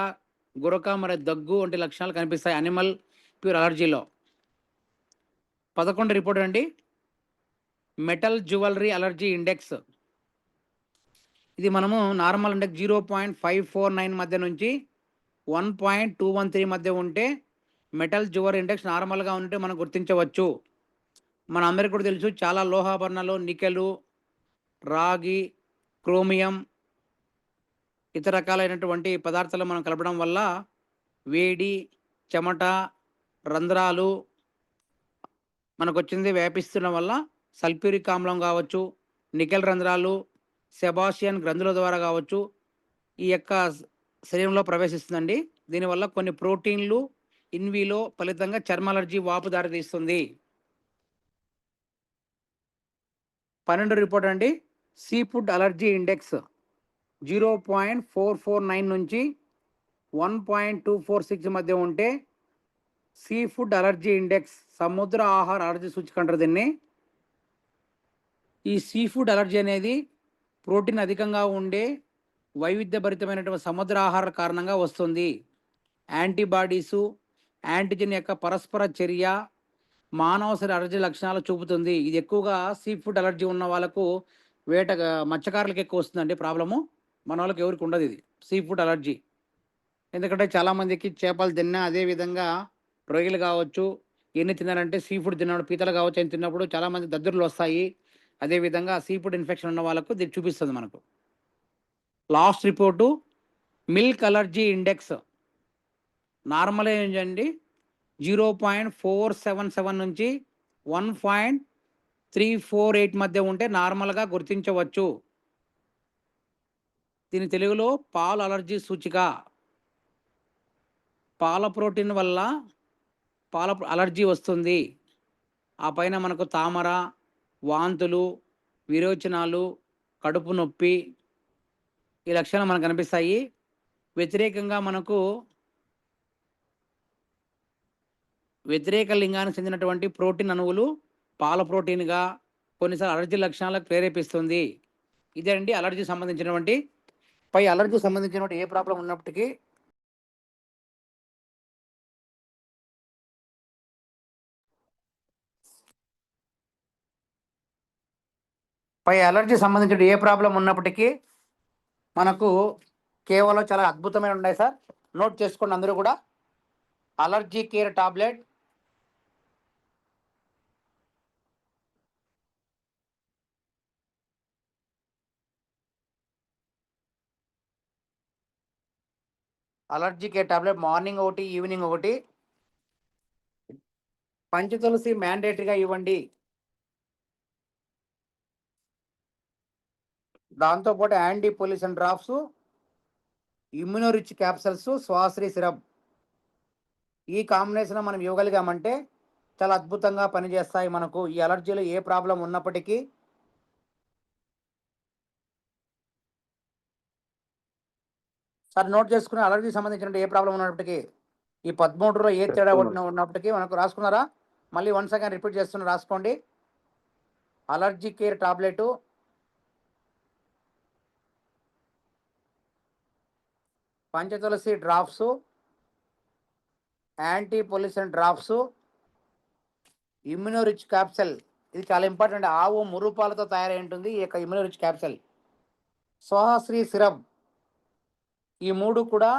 గురక మరియు దగ్గు వంటి లక్షణాలు కనిపిస్తాయి అనిమల్ ప్యూర్ అలర్జీలో. 11 రిపోర్ట్ అండి, మెటల్ జ్యువెలరీ అలర్జీ ఇండెక్స్. ఇది మనము నార్మల్ ఇండెక్స్ 0.549 మధ్య నుంచి 1.213 మధ్య ఉంటే మెటల్ జ్యువెలరీ ఇండెక్స్ నార్మల్గా ఉంటే మనం గుర్తించవచ్చు. మన అందరికీ కూడా తెలుసు, చాలా లోహాభరణాలు, నికెలు, రాగి, క్రోమియం, ఇతర రకాలైనటువంటి పదార్థాలు మనం కలపడం వల్ల వేడి, చెమట, రంధ్రాలు మనకు వచ్చింది వ్యాపిస్తుండడం వల్ల సల్ఫ్యూరిక్ ఆమ్లం కావచ్చు, నికెల్ రంధ్రాలు, సెబాస్టియన్ గ్రంథుల ద్వారా కావచ్చు ఈ యొక్క శరీరంలో ప్రవేశిస్తుందండి. దీనివల్ల కొన్ని ప్రోటీన్లు ఇన్విలో ఫలితంగా చర్మ అలర్జీ, వాపు దారితీస్తుంది. 12 రిపోర్ట్ అండి, సీ ఫుడ్ అలర్జీ ఇండెక్స్ 0.449 నుంచి 1.246 మధ్య ఉంటే సీ ఫుడ్ అలర్జీ ఇండెక్స్ సముద్ర ఆహార అలర్జీ సూచిక అంటారు దీన్ని. ఈ సీ ఫుడ్ అలర్జీ అనేది ప్రోటీన్ అధికంగా ఉండే వైవిధ్యభరితమైనటువంటి సముద్ర ఆహార కారణంగా వస్తుంది. యాంటీబాడీసు, యాంటీజెన్ యొక్క పరస్పర చర్య మానవ శరీర అలర్జీ లక్షణాలు చూపుతుంది. ఇది ఎక్కువగా సీ ఫుడ్ అలర్జీ ఉన్న వాళ్ళకు మత్స్యకారులకు ఎక్కువ వస్తుందండి ప్రాబ్లము. మన వాళ్ళకి ఎవరికి ఉండదు ఇది సీ ఫుడ్ అలర్జీ. ఎందుకంటే చాలామందికి చేపలు తిన్నా, అదేవిధంగా రొయ్యలు కావచ్చు, ఎన్ని తిన్నారంటే సీ ఫుడ్ తిన్నప్పుడు, పీతలు కావచ్చు అని తిన్నప్పుడు చాలామంది దద్దుర్లు వస్తాయి. అదేవిధంగా సీ ఫుడ్ ఇన్ఫెక్షన్ ఉన్న వాళ్ళకు ఇది చూపిస్తుంది మనకు. Last report, milk allergy index normal ఏంటండి 0.477 నుంచి 1.348 మధ్య ఉంటే నార్మల్గా గుర్తించవచ్చు. దీని తెలుగులో పాలు అలర్జీ సూచిక. పాల ప్రోటీన్ వల్ల పాల అలర్జీ వస్తుంది. ఆ పైన మనకు తామర, వాంతులు, విరోచనాలు, కడుపు నొప్పి ఈ లక్షణాలు మనకు కనిపిస్తాయి. వ్యతిరేకంగా మనకు వ్యతిరేక లింగానికి చెందినటువంటి ప్రోటీన్ అణువులు పాల ప్రోటీన్గా కొన్నిసార్లు అలర్జీ లక్షణాలకు ప్రేరేపిస్తుంది. ఇదే అండి అలర్జీ సంబంధించినటువంటి పై అలర్జీ సంబంధించినటువంటి ఏ ప్రాబ్లం ఉన్నప్పటికీ మనకు కేవలం చాలా అద్భుతమైన ఉన్నాయి సార్. నోట్ చేసుకోండి అందరూ కూడా. అలర్జీ కేర్ టాబ్లెట్, మార్నింగ్ ఒకటి, ఈవినింగ్ ఒకటి. పంచతులసి మ్యాండేటరీగా ఇవ్వండి. దాంతోపాటు anti pollution drops, Immunorich capsules, Shwashri syrup. ఈ కాంబినేషన్ మనం ఇవ్వగలిగామంటే చాలా అద్భుతంగా పనిచేస్తాయి. మనకు ఈ అలర్జీలో ఏ ప్రాబ్లం ఉన్నప్పటికీ సార్ నోట్ చేసుకుని అలర్జీ సంబంధించిన ఏ ప్రాబ్లం ఉన్నప్పటికీ ఈ 13లో ఏ తేడా ఉన్నప్పటికీ మనకు రాసుకున్నారా? మళ్ళీ వన్స్ అగైన్ రిపీట్ చేస్తున్నా, రాసుకోండి. Allergy care tablet, Panchatulsi drops, anti pollution drops, Immunorich capsule. ఇది చాలా ఇంపార్టెంట్. ఆవు మురుపాలతో తయారై ఉంటుంది ఈ యొక్క ఇమ్యూనోరిచ్ క్యాప్సల్. శ్వాశ్రీ సిరప్. ఈ 3 కూడా,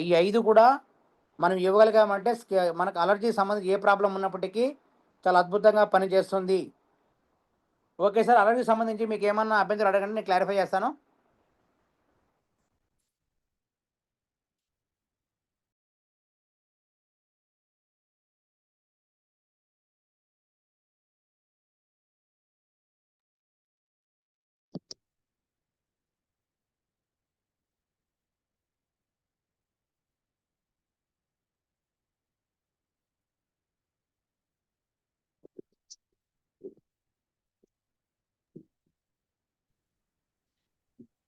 ఈ 5 కూడా మనం ఇవ్వగలిగామంటే మనకు అలర్జీ సంబంధించి ఏ ప్రాబ్లం ఉన్నప్పటికీ చాలా అద్భుతంగా పనిచేస్తుంది. ఓకే సార్, అలర్జీ సంబంధించి మీకు ఏమన్నా అభ్యంతరం అడగండి, నేను క్లారిఫై చేస్తాను.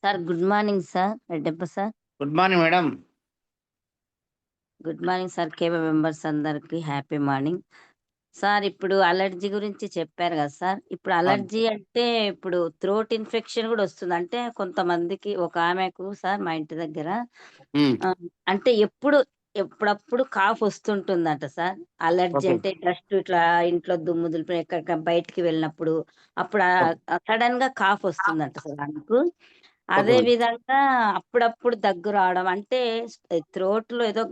Sir good morning sir, Reddappa sir. Good morning madam. Good morning sir. KB members అందరికి హ్యాపీ మార్నింగ్ సార్. ఇప్పుడు అలర్జీ గురించి చెప్పారు కదా సార్. ఇప్పుడు అలర్జీ అంటే ఇప్పుడు థ్రోట్ ఇన్ఫెక్షన్ కూడా వస్తుంది. అంటే కొంతమందికి, ఒక ఆమెకు సార్ మా ఇంటి దగ్గర అంటే ఎప్పుడప్పుడు కాఫ్ వస్తుంటుందంట సార్. అలర్జీ అంటే డస్ట్ ఇట్లా ఇంట్లో దుమ్ము దులిపి ఎక్కడ బయటికి వెళ్ళినప్పుడు అప్పుడు సడన్ గా కాఫ్ వస్తుందంట సార్ ఆమెకు. అదే విధంగా అప్పుడప్పుడు దగ్గు రావడం, అంటే థ్రోట్ లో ఏదో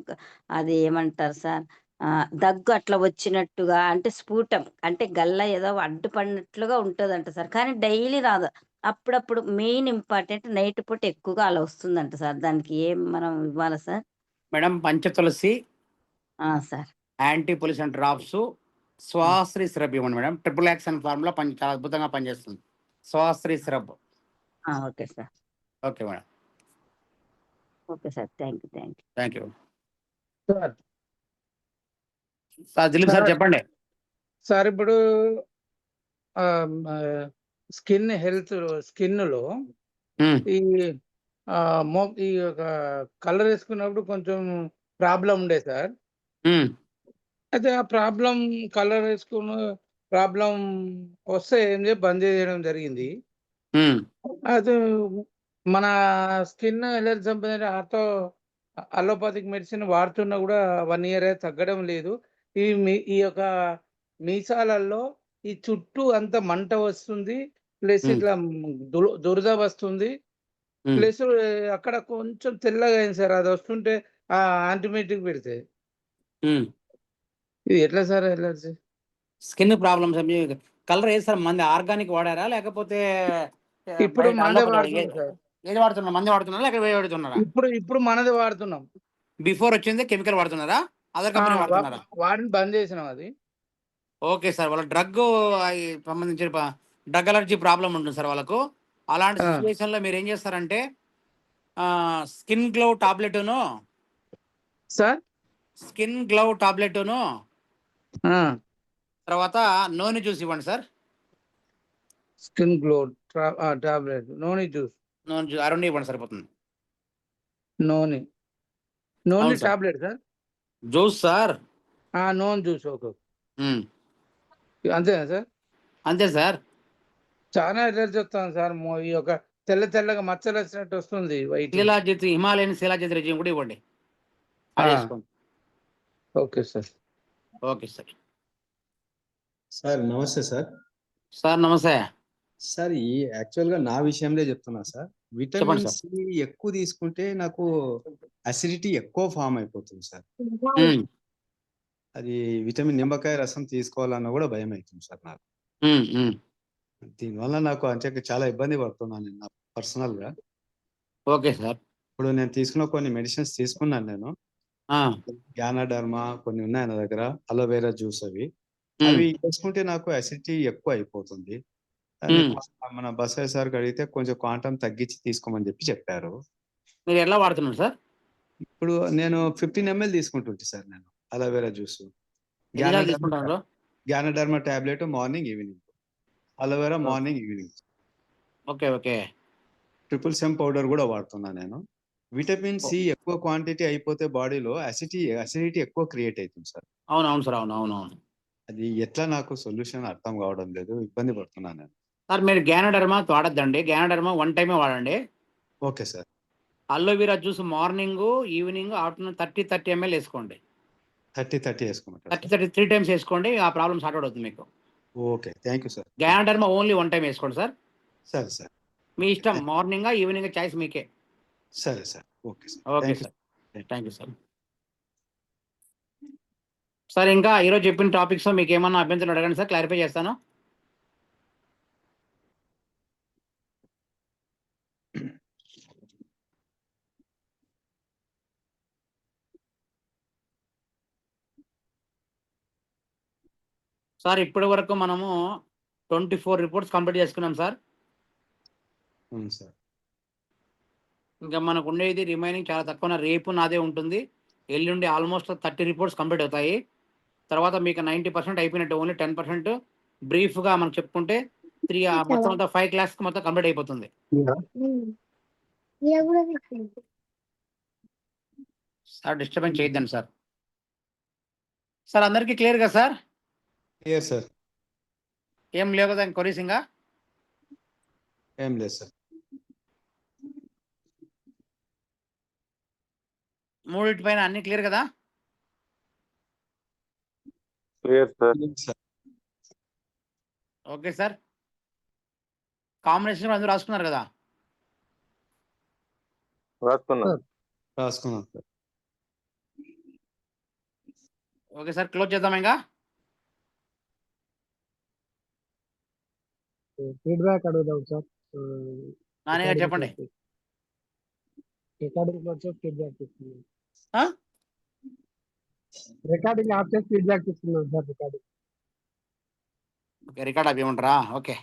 అది ఏమంటారు సార్, దగ్గు అట్లా వచ్చినట్టుగా, అంటే స్ఫూటం, అంటే గల్ల ఏదో అడ్డుపడినట్లుగా ఉంటుందంట సార్. కానీ డైలీ రాదు, అప్పుడప్పుడు. మెయిన్ ఇంపార్టెంట్ నైట్ పూట ఎక్కువగా అలా వస్తుందంట సార్. దానికి ఏం మనం ఇవ్వాలా sir? Madam Panchatulsi sir, anti pollution drops, Shwashri syrup ఇవ్వండి మేడం. ట్రిపుల్ యాక్షన్ ఫార్ములా చాలా అద్భుతంగా పనిచేస్తుంది. Shwashri syrup. Okay sir. Okay madam. Okay sir, thank you. Sir Dilip sir చెప్పండి. సార్ ఇప్పుడు స్కిన్ హెల్త్, స్కిన్ లో ఈ ఈ యొక్క కలర్ వేసుకున్నప్పుడు కొంచెం ప్రాబ్లం ఉండే సార్. అయితే ఆ ప్రాబ్లం, కలర్ వేసుకున్న ప్రాబ్లం వస్తే ఏం చేసి బంద్ చేయడం జరిగింది. అది మన స్కిన్ ఎలర్జీ సంబంధించిన అలోపతిక్ మెడిసిన్ వాడుతున్నా కూడా 1 year తగ్గడం లేదు. ఈ యొక్క మీసాలలో ఈ చుట్టూ అంత మంట వస్తుంది, ప్లస్ ఇట్లా దురద వస్తుంది, ప్లస్ అక్కడ కొంచెం తెల్లగా అయింది సార్. అది వస్తుంటే ఆ యాంటీబయాటిక్ పెడితే ఇది ఎట్లా sir allergy? Skin problems colour ఏది సార్? మంది ఆర్గానిక్ వాడారా లేకపోతే ఇప్పుడు మనదే వాడుతున్నాం సార్. ఏది వాడుతున్నారు? మంది వాడుతున్నారా లేక వేడి వాడుతున్నారా? ఇప్పుడు మనదే వాడుతున్నాం. బిఫోర్ వచ్చింది కెమికల్ వాడుతున్నారా? అదర్ కంపెనీ వాడుతున్నారా? వాడిని బంద్ చేసినాం అది. ఓకే సార్, వాళ్ళ డ్రగ్ సంబంధించిన డ్రగ్ అలర్జీ ప్రాబ్లం ఉంటుంది సార్ వాళ్ళకు. అలాంటి సిచ్యువేషన్లో మీరు ఏం చేస్తారంటే స్కిన్ గ్లౌ టాబ్లెట్ను సార్, స్కిన్ గ్లౌ టాబ్లెట్ను తర్వాత నూనె జ్యూస్ ఇవ్వండి sir. Skin glow tablet, noni juice, noni juice 2 ఇవ్వండి సరిపోతుంది. నోని అవును sir. Tablet sir. Juice sir. Noni juice. Okay. Um, అంతేనా సార్? అంతే సార్. చాలా ఎలర్జీ వస్తుంది సార్. ఈ యొక్క తెల్లగా మచ్చలు వచ్చినట్టు వస్తుంది. White. Shilajit, Himalayan shilajit regime కూడా ఇవ్వండి. అది వేసుకోండి. Okay sir. Okay sir. Sir నమస్తే సార్. సార్ నమస్తే. సార్ ఈ యాక్చువల్గా నా విషయంలో చెప్తున్నా సార్. Vitamin sir. సి ఎక్కువ తీసుకుంటే నాకు అసిడిటీ ఎక్కువ ఫామ్ అయిపోతుంది సార్. ఉమ్, అది విటమిన్ నిమ్మకాయ రసం తీసుకోవాలన్నా కూడా భయం అవుతుంది సార్ నాకు. ఉమ్, ఉమ్. దీనివల్ల నాకు అంటే చాలా ఇబ్బంది పడుతున్నాను నేను పర్సనల్ గా. Okay sir. ఇప్పుడు నేను తీసుకున్న కొన్ని మెడిసిన్స్ తీసుకున్నాను నేను. ఆ, గ్యానాడర్మా కొన్ని ఉన్నాయి నా దగ్గర, అలోవెరా జ్యూస్ అవి ఉమ్, అవి తీసుకుంటే నాకు అసిడిటీ ఎక్కువ అయిపోతుంది. దాన్ని ఉమ్. మన బసయ్య సార్ అడిగితే కొంచెం క్వాంటం తగ్గించి తీసుకోమని చెప్పారు. మీరు ఎలా వాడుతున్నారు సార్? ఇప్పుడు నేను 15 ml తీసుకుంటుంటే సార్ నేను అలోవెరా జ్యూస్. ఎన్నిసార్లు తీసుకుంటారు? Ganoderma tablet morning evening, aloe vera morning evening. Okay okay. Triple సెమ్ పౌడర్ కూడా వాడుతున్నా నేను. విటమిన్ సి ఎక్కువ క్వాంటిటీ అయిపోతే బాడీలో అసిడిటీ ఎక్కువ క్రియేట్ అవుతుంది సార్. అవును సార్. అవును. అది ఎట్లా నాకు సొల్యూషన్ అర్థం కావడం లేదు, ఇబ్బంది పడుతున్నాను నేను. సార్ మీరు గ్యానోడర్మా వాడద్దండి. గ్యానోడర్మా 1 టైమే వాడండి. Okay sir. Aloe vera juice morning, evening, afternoon 30 ml వేసుకోండి. 30 వేసుకోమంటారు 3 టైమ్స్ వేసుకోండి. ఆ ప్రాబ్లమ్ సార్ట్ అవుట్ అవుతుంది మీకు. Okay, thank you sir. Ganoderma only 1 time వేసుకోండి సార్. సరే సార్. మీ ఇష్టం, మార్నింగ్ ఈవినింగ్ చాయిస్ మీకే. సరే sir. Okay sir. Okay sir. Thank you sir. Sir ఇంకా ఈరోజు చెప్పిన టాపిక్స్ మీకు ఏమన్నా అభ్యంతరం అడగండి సార్, క్లారిఫై చేస్తాను. సార్ ఇప్పటి వరకు మనము 24 రిపోర్ట్స్ కంప్లీట్ చేసుకున్నాం సార్. అవును సార్. ఇంకా మనకు ఉండేది రిమైనింగ్ చాలా తక్కువ. రేపు నాదే ఉంటుంది. ఎల్లుండి ఆల్మోస్ట్ 30 రిపోర్ట్స్ కంప్లీట్ అవుతాయి. తర్వాత మీకు 90% అయిపోయినట్టు. ఓన్లీ 10% బ్రీఫ్గా మనం చెప్పుకుంటే మొత్తం అంతా 5 క్లాస్కి మొత్తం కంప్లీట్ అయిపోతుంది. సార్ డిస్టర్బెన్స్ చేయొద్దండి సార్. సార్ అందరికీ క్లియర్ కదా సార్? Clear sir. ఏం లేవు కదా క్వరీస్ ఇంకా? ఏం లేదు సార్. మూడింటి పైన అన్ని క్లియర్ కదా? Clear sir. Okay sir. Combination అందరూ రాసుకున్నారు కదా? రాసుకున్నాం సార్. ఓకే సార్, క్లోజ్ చేద్దాం ఇంకా. ఫీడ్బ్యాక్ అడుగుదాం సార్. నాని గారు చెప్పండి. రికార్డింగ్ వచ్చి ఫీడ్బ్యాక్ ఇస్తున్నాం. రికార్డింగ్ ఆఫ్ చేసి ఫీడ్బ్యాక్ ఇస్తున్నాం సార్. ఓకే, రికార్డ్ అవి ఏమంటారా? ఓకే.